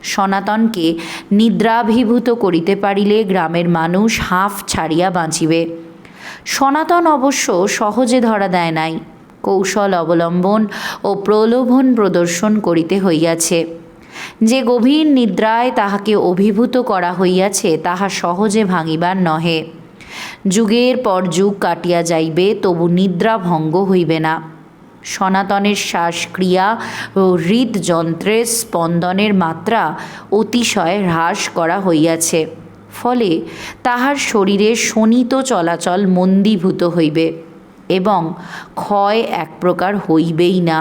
সনাতনকে নিদ্রাভিভূত করিতে পারিলে গ্রামের মানুষ হাঁফ ছাড়িয়া বাঁচিবে। সনাতন অবশ্য সহজে ধরা দেয় নাই। কৌশল অবলম্বন ও প্রলোভন প্রদর্শন করিতে হইয়াছে। যে গভীর নিদ্রায় তাহাকে অভিভূত করা হইয়াছে তাহা সহজে ভাঙিবার নহে। যুগের পর যুগ কাটিয়া যাইবে, তবু নিদ্রা ভঙ্গ হইবে না। সনাতনের শ্বাসক্রিয়া ও হৃদযন্ত্রের স্পন্দনের মাত্রা অতিশয় হ্রাস করা হইয়াছে। ফলে তাহার শরীরে শোণিত চলাচল মন্দীভূত হইবে এবং ক্ষয় এক প্রকার হইবেই না।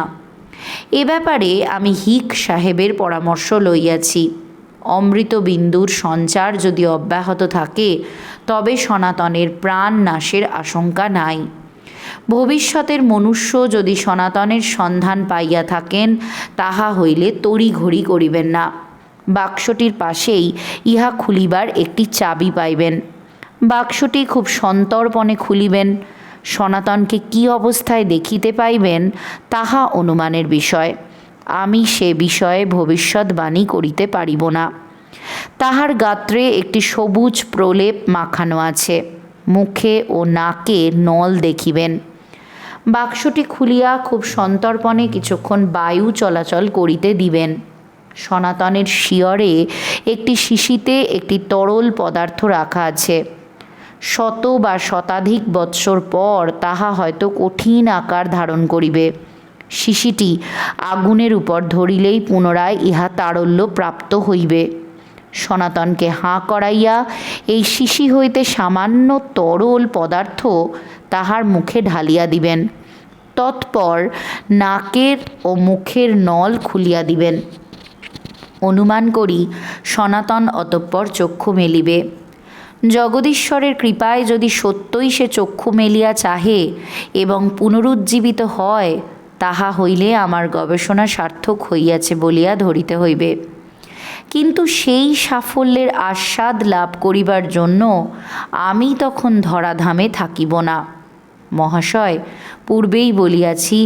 এ ব্যাপারে আমি হিক সাহেবের পরামর্শ লইয়াছি। অমৃতবিন্দুর সঞ্চার যদি অব্যাহত থাকে তবে সনাতনের প্রাণ নাশের আশঙ্কা নাই। ভবিষ্যতের মনুষ্য যদি সনাতনের সন্ধান পাইয়া থাকেন, তাহা হইলে তড়িঘড়ি করিবেন না। বাক্সটির পাশেই ইহা খুলিবার একটি চাবি পাইবেন। বাক্সটি খুব সন্তর্পণে খুলিবেন। সনাতনকে কি অবস্থায় দেখিতে পাইবেন তাহা অনুমানের বিষয়। আমি সে বিষয়ে ভবিষ্যৎবাণী করিতে পারিব না। তাহার গাত্রে একটি সবুজ প্রলেপ মাখানো আছে। মুখে ও নাকে নল দেখিবেন। বাক্সটি খুলিয়া খুব সন্তর্পণে কিছুক্ষণ বায়ু চলাচল করিতে দিবেন। সনাতনের শিয়রে একটি শিশিতে একটি তরল পদার্থ রাখা আছে। শত বা শতাধিক বৎসর পর তাহা হয়তো কঠিন আকার ধারণ করিবে। শিশিটি আগুনের উপর ধরিলেই পুনরায় ইহা তারল্য প্রাপ্ত হইবে। সনাতনকে হাঁ করাইয়া এই শিশি হইতে সামান্য তরল পদার্থ তাহার মুখে ঢালিয়া দিবেন। তৎপর নাকের ও মুখের নল খুলিয়া দিবেন। অনুমান করি সনাতন অতঃপর চক্ষু মেলিবে। জগদীশ্বরের কৃপায় যদি সত্যই সে চক্ষু মেলিয়া চাহে এবং পুনরুজ্জীবিত হয়, তাহা হইলে আমার গবেষণা সার্থক হইয়াছে বলিয়া ধরিতে হইবে। কিন্তু সেই সাফল্যের আস্বাদ লাভ করিবার জন্য আমি তখন ধরাধামে থাকিব না। মহাশয়, পূর্বেই বলিয়াছি,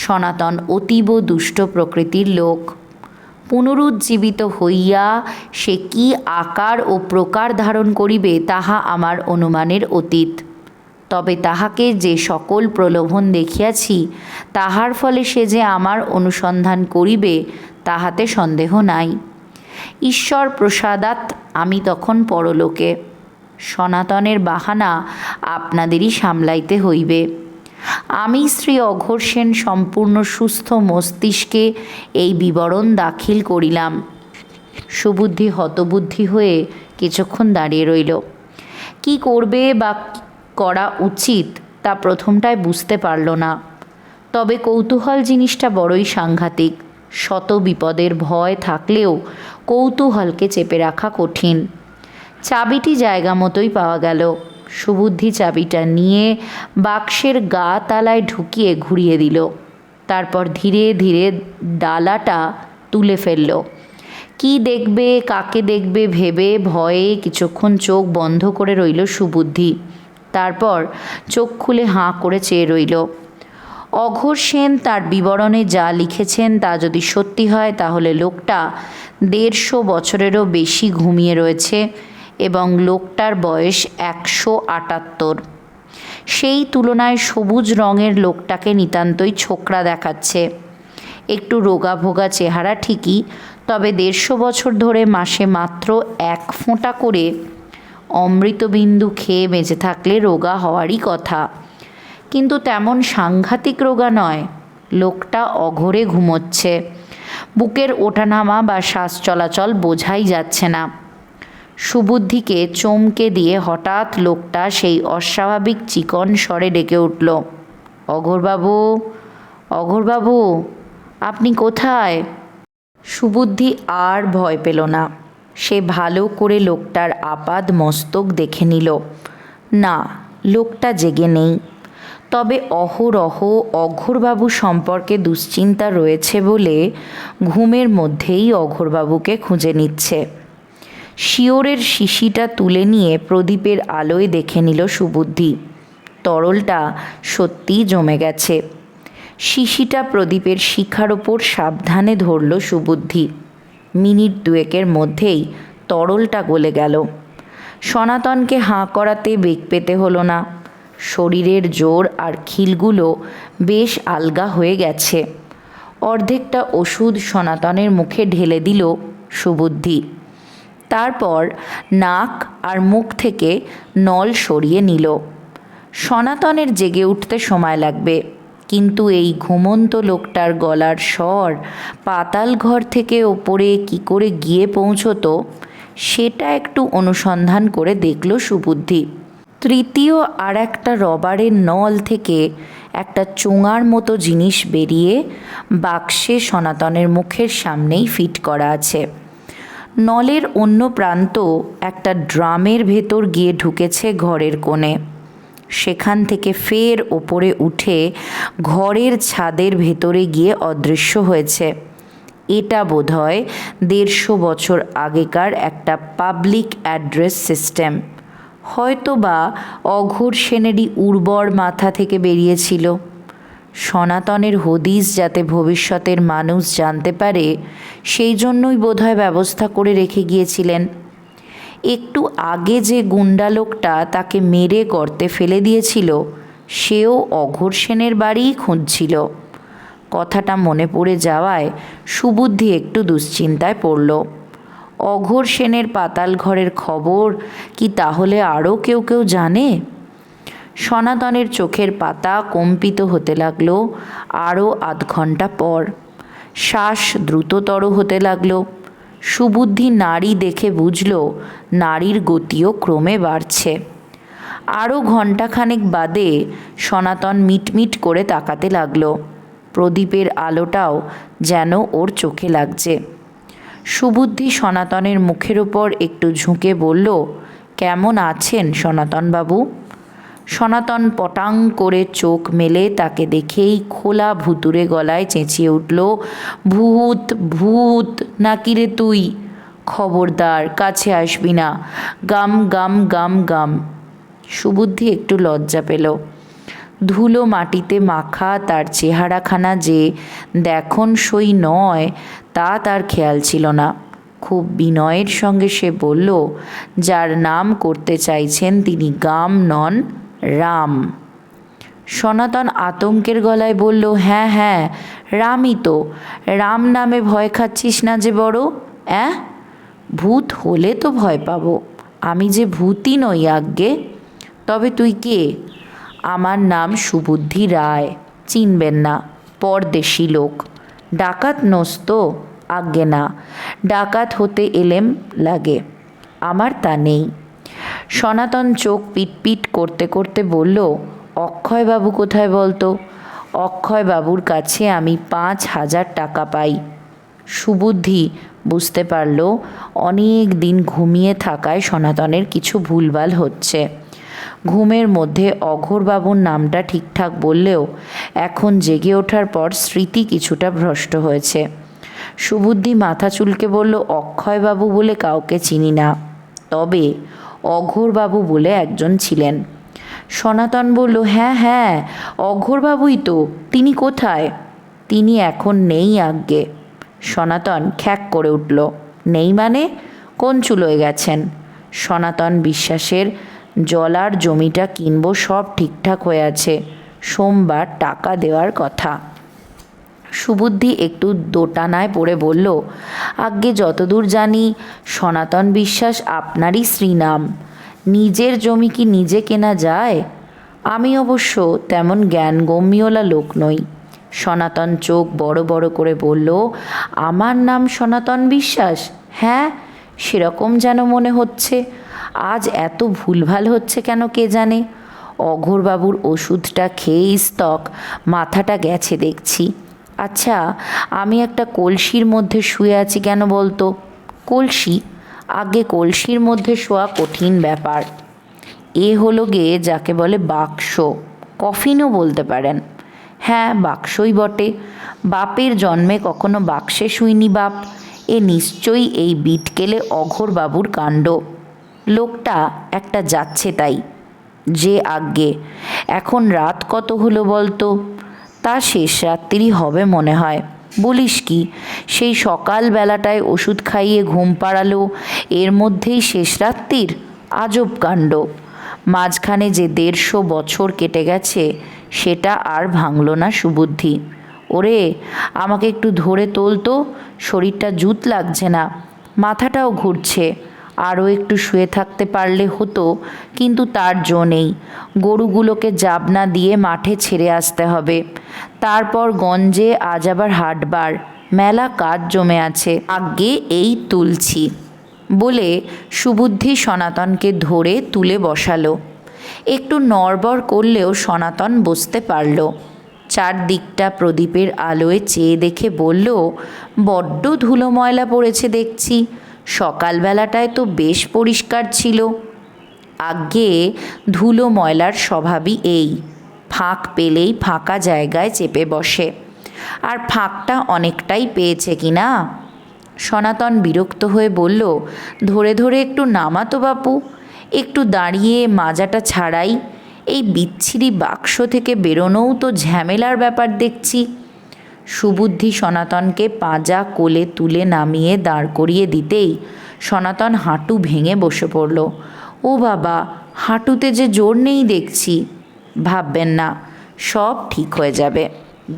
সনাতন অতীব দুষ্ট প্রকৃতির লোক। পুনরুজ্জীবিত হইয়া সে কি আকার ও প্রকার ধারণ করিবে তাহা আমার অনুমানের অতীত। তবে তাহাকে যে সকল প্রলোভন দেখিয়াছি, তাহার ফলে সে যে আমার অনুসন্ধান করিবে তাহাতে সন্দেহ নাই। ঈশ্বর প্রসাদাৎ আমি তখন পরলোকে। সনাতনের বাহানা আপনাদেরই সামলাইতে হইবে। আমি শ্রী অঘোর সেন সম্পূর্ণ সুস্থ মস্তিষ্কে এই বিবরণ দাখিল করিলাম। সুবুদ্ধি হতবুদ্ধি হয়ে কিছুক্ষণ দাঁড়িয়ে রইল। কি করবে বা করা উচিত তা প্রথমটায় বুঝতে পারল না। তবে কৌতূহল জিনিসটা বড়ই সাংঘাতিক। শত বিপদের ভয় থাকলেও কৌতূহলকে চেপে রাখা কঠিন। চাবিটি জায়গা মতোই পাওয়া গেল। সুবুদ্ধি চাবিটা নিয়ে বাক্সের গা তালায় ঢুকিয়ে ঘুরিয়ে দিল। তারপর ধীরে ধীরে ডালাটা তুলে ফেলল। কি দেখবে, কাকে দেখবে ভেবে ভয়ে কিছুক্ষণ চোখ বন্ধ করে রইল সুবুদ্ধি। তারপর চোখ খুলে হাঁ করে চেয়ে রইল। অঘোর সেন তার বিবরণে যা লিখেছেন তা যদি সত্যি হয়, তাহলে লোকটা 150 বছরেরও বেশি ঘুমিয়ে রয়েছে এবং লোকটার বয়স 178। সেই তুলনায় সবুজ রঙের লোকটাকে নিতান্তই ছোকরা দেখাচ্ছে। একটু রোগাভোগা চেহারা ঠিকই, তবে 150 বছর ধরে মাসে মাত্র 1 ফোঁটা করে অমৃতবিন্দু খেয়ে বেঁচে থাকলে রোগা হওয়ারই কথা। কিন্তু তেমন সাংঘাতিক রোগা নয়। লোকটা অঘোরে ঘুমোচ্ছে। বুকের ওঠানামা বা শ্বাস চলাচল বোঝাই যাচ্ছে না। সুবুদ্ধিকে চমকে দিয়ে হঠাৎ লোকটা সেই অস্বাভাবিক চিকন স্বরে ডেকে উঠল, অঘোরবাবু, অঘোরবাবু, আপনি কোথায়? সুবুদ্ধি আর ভয় পেল না। সে ভালো করে লোকটার আপাদ মস্তক দেখে নিল। না, লোকটা জেগে নেই। তবে অহরহ অঘোরবাবু সম্পর্কে দুশ্চিন্তা রয়েছে বলে ঘুমের মধ্যেই অঘোরবাবুকে খুঁজে নিচ্ছে। শিওরের শিশিটা তুলে নিয়ে প্রদীপের আলোয় দেখে নিল সুবুদ্ধি। তরলটা সত্যিই জমে গেছে। শিশিটা প্রদীপের শিখার ওপর সাবধানে ধরল সুবুদ্ধি। মিনিট 2 মধ্যেই তরলটা গলে গেল। সনাতনকে হাঁ করাতে বেগ পেতে হলো না। শরীরের জোর আর খিলগুলো বেশ আলগা হয়ে গেছে। অর্ধেকটা ওষুধ সনাতনের মুখে ঢেলে দিল সুবুদ্ধি। তারপর নাক আর মুখ থেকে নল সরিয়ে নিল। সনাতনের জেগে উঠতে সময় লাগবে, কিন্তু এই ঘুমন্ত লোকটার গলার স্বর পাতাল ঘর থেকে ওপরে কি করে গিয়ে পৌঁছতো সেটা একটু অনুসন্ধান করে দেখল সুবুদ্ধি। তৃতীয় আর একটা রবারের নল থেকে একটা চোঙার মতো জিনিস বেরিয়ে বাক্সে সনাতনের মুখের সামনেই ফিট করা আছে। নলের অন্য প্রান্ত একটা ড্রামের ভেতর গিয়ে ঢুকেছে ঘরের কোণে। সেখান থেকে ফের ওপরে উঠে ঘরের ছাদের ভেতরে গিয়ে অদৃশ্য হয়েছে। এটা বোধহয় 150 বছর আগেকার একটা পাবলিক অ্যাড্রেস সিস্টেম, হয়তো বা অঘোর সেনেরই উর্বর মাথা থেকে বেরিয়েছিল। সনাতনের হদিস যাতে ভবিষ্যতের মানুষ জানতে পারে, সেই জন্যই বোধহয় ব্যবস্থা করে রেখে গিয়েছিলেন। একটু আগে যে গুন্ডা লোকটা তাকে মেরে গর্তে ফেলে দিয়েছিল, সেও অঘোর সেনের বাড়িই খুঁজছিল। কথাটা মনে পড়ে যাওয়ায় সুবুদ্ধি একটু দুশ্চিন্তায় পড়ল। অঘোর সেনের পাতাল ঘরের খবর কি তাহলে আরও কেউ কেউ জানে? সনাতনের চোখের পাতা কম্পিত হতে লাগলো। আরও আধ ঘন্টা পর শ্বাস দ্রুততর হতে লাগলো। সুবুদ্ধি নাড়ি দেখে বুঝল নাড়ির গতিও ক্রমে বাড়ছে। আরও ঘণ্টাখানেক বাদে সনাতন মিটমিট করে তাকাতে লাগলো। প্রদীপের আলোটাও যেন ওর চোখে লাগছে। সুবুদ্ধি সনাতনের মুখের ওপর একটু ঝুঁকে বলল, কেমন আছেন সনাতনবাবু? সনাতন পটাং করে চোখ মেলে তাকে দেখেই খোলা ভুতুরে গলায় চেঁচিয়ে উঠল, ভূত ভূত নাকি রে তুই? খবরদার কাছে আসবি না, গাম গাম গাম গাম। সুবুদ্ধি একটু লজ্জা পেল। ধুলো মাটিতে মাখা তার চেহারাখানা যে দেখনসই নয় তা তার খেয়াল ছিল না। খুব বিনয়ের সঙ্গে সে বলল, যার নাম করতে চাইছেন তিনি গাম নন, রাম। সনাতন আতঙ্কের গলায় বলল, হ্যাঁ হ্যাঁ, রামই তো। রাম নামে ভয় খাচ্ছিস না যে বড়? ভূত হলে তো ভয় পাবো, আমি যে ভূতই নই আজ্ঞে। তবে তুই কে? আমার নাম সুবুদ্ধি রায়, চিনবেন না, পরদেশি লোক। ডাকাত নোস তো? আজ্ঞে না, ডাকাত হতে এলেম লাগে, আমার তা নেই। সনাতন চোখ পিটপিট করতে করতে বলল, অক্ষয়বাবু কোথায় বলতো? অক্ষয়বাবুর কাছে আমি 5,000 টাকা পাই। সুবুদ্ধি বুঝতে পারল অনেক দিন ঘুমিয়ে থাকায় সনাতনের কিছু ভুলভাল হচ্ছে। ঘুমের মধ্যে অঘোরবাবুর নামটা ঠিকঠাক বললেও এখন জেগে ওঠার পর স্মৃতি কিছুটা ভ্রষ্ট হয়েছে। সুবুদ্ধি মাথা চুলকে বলল, অক্ষয়বাবু বলে কাউকে চিনি না, তবে অঘোরবাবু বলে একজন ছিলেন। সনাতন বলল, হ্যাঁ হ্যাঁ, অঘোরবাবুই তো। তিনি কোথায়? তিনি এখন নেই আজ্ঞে। সনাতন খ্যাক করে উঠল, নেই মানে? কোন চুলোয় গেছেন? সনাতন বিশ্বাসের জলার জমিটা কিনব, সব ঠিকঠাক হয়ে আছে, সোমবার টাকা দেওয়ার কথা। সুবুদ্ধি একটু দোটানায় পড়ে বলল, আজ্ঞে যতদূর জানি সনাতন বিশ্বাস আপনারই শ্রীনাম। নিজের জমি কি নিজে কেনা যায়? আমি অবশ্য তেমন জ্ঞানগম্যওয়ালা লোক নই। সনাতন চোখ বড় বড় করে বলল, আমার নাম সনাতন বিশ্বাস? হ্যাঁ, সেরকম যেন মনে হচ্ছে। আজ এত ভুলভাল হচ্ছে কেন কে জানে। অঘোরবাবুর ওষুধটা খেয়েই স্তক মাথাটা গেছে দেখছি। আচ্ছা, আমি একটা কলসির মধ্যে শুয়ে আছি কেন বলতো? কলসি? আগে কলসির মধ্যে শোয়া কঠিন ব্যাপার। এ হলো গে যাকে বলে বাক্স, কফিনও বলতে পারেন। হ্যাঁ, বাক্সই বটে। বাপের জন্মে কখনো বাক্সে শুইনি বাপ। এ নিশ্চয়ই এই বিটকেলে অঘোরবাবুর কাণ্ড। লোকটা একটা যাচ্ছে তাই। যে আজ্ঞে। এখন রাত কত হলো বলতো? তা শেষ রাত্রি হবে মনে হয়। বলিস কি, সেই সকালবেলাটায় ওষুধ খাইয়ে ঘুম পাড়ালো, এর মধ্যেই শেষ রাত্রির? আজব কাণ্ড। মাঝখানে যে 150 বছর কেটে গেছে সেটা আর ভাঙল না সুবুদ্ধি। ওরে, আমাকে একটু ধরে তোলতো, শরীরটা জুত লাগছে না, মাথাটাও ঘুরছে। আরও একটু শুয়ে থাকতে পারলে হতো, কিন্তু তার জো নেই। গরুগুলোকে জাবনা দিয়ে মাঠে ছেড়ে আসতে হবে। তারপর গঞ্জে আজ আবার হাটবার, মেলা কাজ জমে আছে। আজ্ঞে এই তুলছি বলে সুবুদ্ধি সনাতনকে ধরে তুলে বসালো। একটু নড়বড় করলেও সনাতন বসতে পারল। চারদিকটা প্রদীপের আলোয় চেয়ে দেখে বলল, বড্ড ধুলো ময়লা পড়েছে দেখছি। সকালবেলাটায় তো বেশ পরিষ্কার ছিল। আগে ধুলো ময়লার স্বভাবই এই, ফাঁক পেলেই ফাঁকা জায়গায় চেপে বসে। আর ফাঁকটা অনেকটাই পেয়েছে কি না। সনাতন বিরক্ত হয়ে বলল, ধরে ধরে একটু নামাতো বাপু, একটু দাঁড়িয়ে মাজাটা ছাড়াই। এই বিচ্ছিরি বাক্স থেকে বেরোনোও তো ঝামেলার ব্যাপার দেখছি। সুবুদ্ধি সনাতনকে পাঁজা কোলে তুলে নামিয়ে দাঁড় করিয়ে দিতেই সনাতন হাঁটু ভেঙে বসে পড়ল। ও বাবা, হাঁটুতে যে জোর নেই দেখছি। ভাববেন না, সব ঠিক হয়ে যাবে।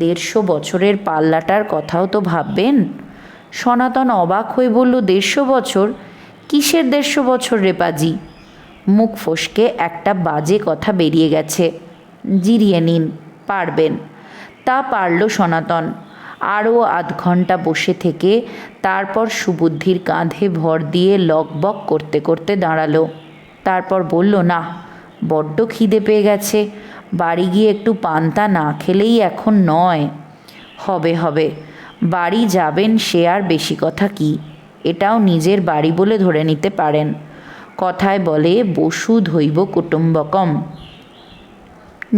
150 বছরের পাল্লাটার কথাও তো ভাববেন। সনাতন অবাক হয়ে বলল, 150 বছর? কিসের 150 বছর রে পাজি? মুখ ফসকে একটা বাজে কথা বেরিয়ে গেছে। জিরিয়ে নিন, পারবেন। তা পারল সনাতন। আরও আধ ঘন্টা বসে থেকে তারপর সুবুদ্ধির কাঁধে ভর দিয়ে লকবক করতে করতে দাঁড়ালো। তারপর বলল, না, বড্ড খিদে পেয়ে গেছে, বাড়ি গিয়ে একটু পান্তা না খেলেই এখন নয়। হবে হবে, বাড়ি যাবেন সে আর বেশি কথা কি, এটাও নিজের বাড়ি বলে ধরে নিতে পারেন। কথায় বলে বসু ধৈব কুটুম্বকম।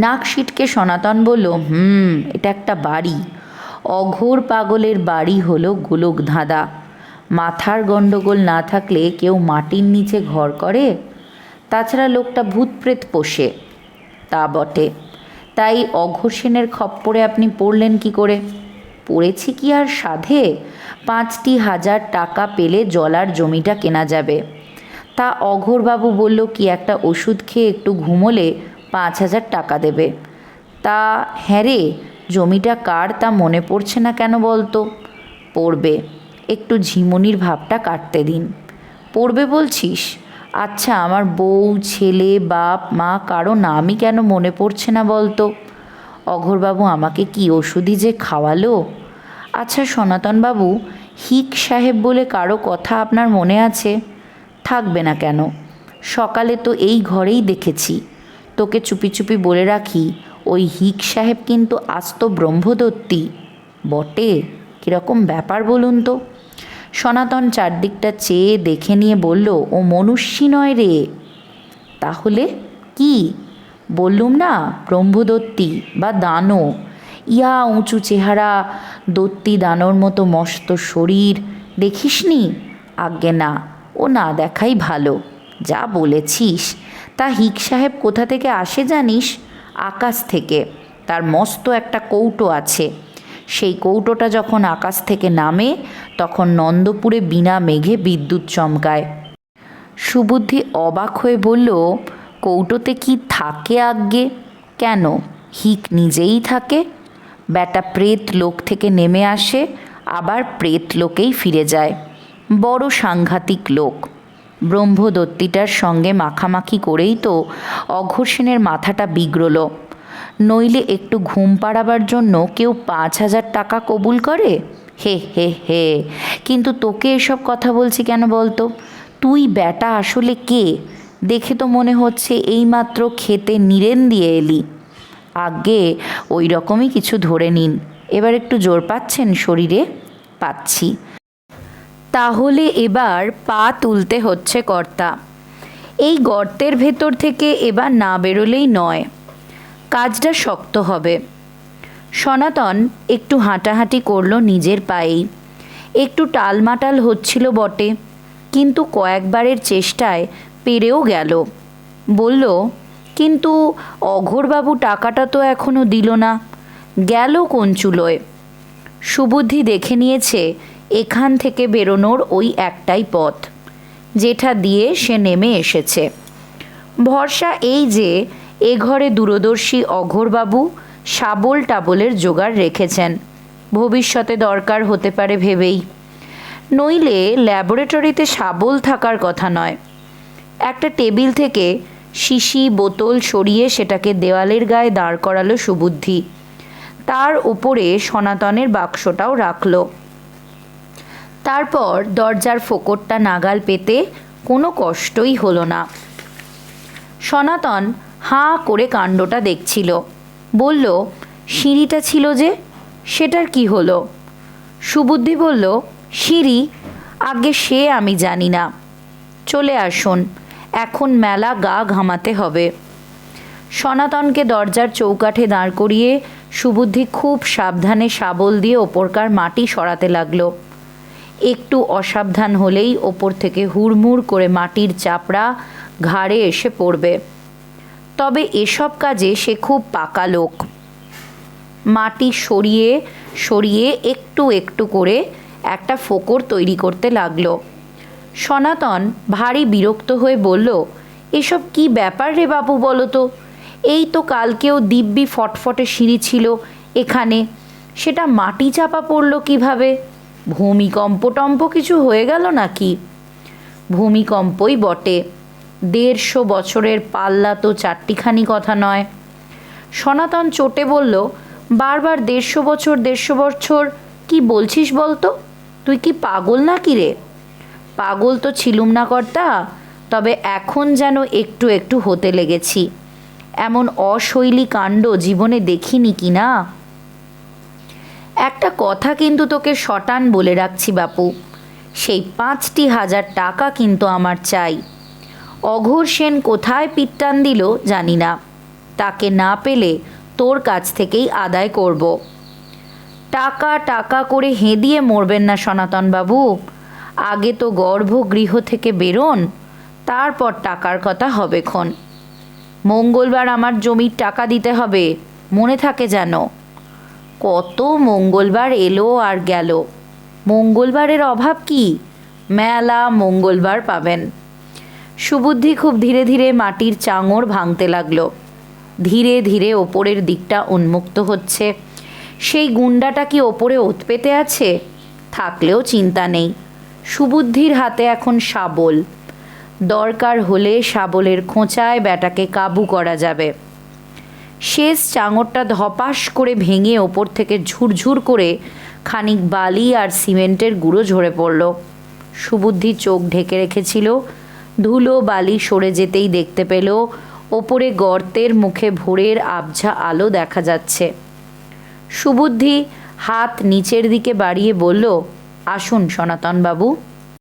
নাক সিটকে সনাতন বলল, এটা একটা বাড়ি। অঘোর পাগলের বাড়ি হলো গোলক ধাঁধা। মাথার গণ্ডগোল না থাকলে কেউ মাটির নিচে ঘর করে? তাছাড়া লোকটা ভূতপ্রেত পোষে। তা বটে, তাই অঘোর সেনের খপ্পরে আপনি পড়লেন কি করে? পড়েছি কি আর সাধে? 5,000 টাকা পেলে জলার জমিটা কেনা যাবে। তা অঘোরবাবু বলল কি একটা ওষুধ খেয়ে একটু ঘুমোলে 5,000 টাকা দেবে। তা হ্যাঁ রে, জমিটা কার তা মনে পড়ছে না কেন বলতো? পড়বে, একটু ঝিমুনির ভাবটা কাটতে দিন। পড়বে বলছিস? আচ্ছা, আমার বউ, ছেলে, বাপ, মা কারো নামই কেন মনে পড়ছে না বলতো? অঘোরবাবু আমাকে কি ওষুধই যে খাওয়ালো। আচ্ছা সনাতনবাবু, হিক সাহেব বলে কারো কথা আপনার মনে আছে? থাকবে না কেন, সকালে তো এই ঘরেই দেখেছি। তোকে চুপি চুপি বলে রাখি, ওই হিক সাহেব কিন্তু আস্ত ব্রহ্মদত্তী বটে। কীরকম ব্যাপার বলুন তো? সনাতন চারদিকটা চেয়ে দেখে নিয়ে বলল, ও মনুষ্যী নয় রে। তাহলে কি? বললুম না, ব্রহ্মদত্তী বা দানো। ইয়া উঁচু চেহারা, দত্তী দানোর মতো মস্ত শরীর, দেখিসনি? আজ্ঞে না, ও না দেখাই ভালো। যা বলেছিস। তা হিক সাহেব কোথা থেকে আসে জানিস? আকাশ থেকে। তার মস্ত একটা কৌটো আছে। সেই কৌটোটা যখন আকাশ থেকে নামে তখন নন্দপুরে বিনা মেঘে বিদ্যুৎ চমকায়। সুবুদ্ধি অবাক হয়ে বলল, কৌটোতে কি থাকে আজ্ঞে? কেন, হিক নিজেই থাকে। ব্যাটা প্রেত লোক থেকে নেমে আসে, আবার প্রেত লোকেই ফিরে যায়। বড় সাংঘাতিক লোক। ব্রহ্মদত্তীটার সঙ্গে মাখামাখি করেই তো অঘোর সেনের মাথাটা বিগড়ল। নইলে একটু ঘুম পাড়াবার জন্য কেউ 5,000 টাকা কবুল করে? হে হে হে। কিন্তু তোকে এসব কথা বলছি কেন বলতো? তুই ব্যাটা আসলে কে? দেখে তো মনে হচ্ছে এইমাত্র খেতে নিরেন দিয়ে এলি। আগে ওই রকমই কিছু ধরে নিন। এবার একটু জোর পাচ্ছেন শরীরে? পাচ্ছি। তাহলে এবার পা তুলতে হচ্ছে কর্তা। এই গর্তের ভেতর থেকে এবার না বেরোলেই নয়। কাজটা শক্ত হবে। সনাতন একটু হাঁটাহাঁটি করল নিজের পায়েই। একটু টালমাটাল হচ্ছিল বটে, কিন্তু কয়েকবারের চেষ্টায় পেরেও গেল। বলল, কিন্তু অঘোরবাবু টাকাটা তো এখনও দিল না, গেল কোন চুলোয়? সুবুদ্ধি দেখে নিয়েছে এখান থেকে বেরোনোর ওই একটাই পথ, যেটা দিয়ে সে নেমে এসেছে। ভরসা এই যে এ ঘরে দূরদর্শী অঘোরবাবু শাবল টাবলের জোগাড় রেখেছেন, ভবিষ্যতে দরকার হতে পারে ভেবেই। নইলে ল্যাবরেটরিতে শাবল থাকার কথা নয়। একটা টেবিল থেকে শিশি বোতল সরিয়ে সেটাকে দেওয়ালের গায়ে দাঁড় করালো সুবুদ্ধি। তার উপরে সনাতনের বাক্সটাও রাখল। তারপর দরজার ফোকরটা নাগাল পেতে কোনো কষ্টই হলো না। সনাতন হাঁ করে কাণ্ডটা দেখছিল। বলল, সিঁড়িটা ছিল যে, সেটার কি হলো? সুবুদ্ধি বলল, সিঁড়ি? আগে সে আমি জানি না। চলে আসুন, এখন মেলা গা ঘামাতে হবে। সনাতনকে দরজার চৌকাঠে দাঁড় করিয়ে সুবুদ্ধি খুব সাবধানে শাবল দিয়ে ওপরকার মাটি সরাতে লাগলো। একটু অসাবধান হলেই ওপর থেকে হুড়মুড় করে মাটির চাপড়া ঘাড়ে এসে পড়বে। তবে এসব কাজে সে খুব পাকা লোক। মাটি সরিয়ে সরিয়ে একটু একটু করে একটা ফোকর তৈরি করতে লাগলো। সনাতন ভারী বিরক্ত হয়ে বলল, এসব কি ব্যাপার রে বাবু, বলো তো? এই তো কালকেও দিব্যি ফটফটে সিঁড়ি ছিল এখানে, সেটা মাটি চাপা পড়লো কিভাবে? ভূমিকম্প টম্প কিছু হয়ে গেল নাকি? ভূমিকম্পই বটে, 150 বছরের পাল্লা তো চারটিখানি কথা নয়। সনাতন চটে বলল, বারবার 150 বছর 150 বছর কি বলছিস বলতো? তুই কি পাগল নাকি রে? পাগল তো ছিলুম না কর্তা, তবে এখন যেন একটু একটু হতে লেগেছি। এমন অশৈলী কাণ্ড জীবনে দেখিনি কি না। একটা কথা কিন্তু তোকে শটান বলে রাখছি বাপু, সেই 5,000 টাকা কিন্তু আমার চাই। অঘোর সেন কোথায় পিত্তান দিল জানি না, তাকে না পেলে তোর কাছ থেকেই আদায় করব। টাকা টাকা করে হেঁদিয়ে মরবেন না সনাতন বাবু, আগে তো গর্ভগৃহ থেকে বেরোন, তারপর টাকার কথা হবে খন। মঙ্গলবার আমার জমির টাকা দিতে হবে, মনে থাকে যেন। কত মঙ্গলবার এলো আর গেল, মঙ্গলবারের অভাব কি? মেলা মঙ্গলবার পাবেন। সুবুদ্ধি খুব ধীরে ধীরে মাটির চাঙড় ভাঙতে লাগলো। ধীরে ধীরে ওপরের দিকটা উন্মুক্ত হচ্ছে। সেই গুন্ডাটা কি ওপরে ওত পেতে আছে? থাকলেও চিন্তা নেই, সুবুদ্ধির হাতে এখন শাবল। দরকার হলে শাবলের খোঁচায় ব্যাটাকে কাবু করা যাবে। শেষ চাঙড়টা ধপাস করে ভেঙে ওপর থেকে ঝুরঝুর করে খানিক বালি আর সিমেন্টের গুঁড়ো ঝরে পড়ল। সুবুদ্ধি চোখ ঢেকে রেখেছিল, ধুলো বালি সরে যেতেই দেখতে পেল ওপরে গর্তের মুখে ভোরের আবঝা আলো দেখা যাচ্ছে। সুবুদ্ধি হাত নিচের দিকে বাড়িয়ে বলল, আসুন সনাতন বাবু।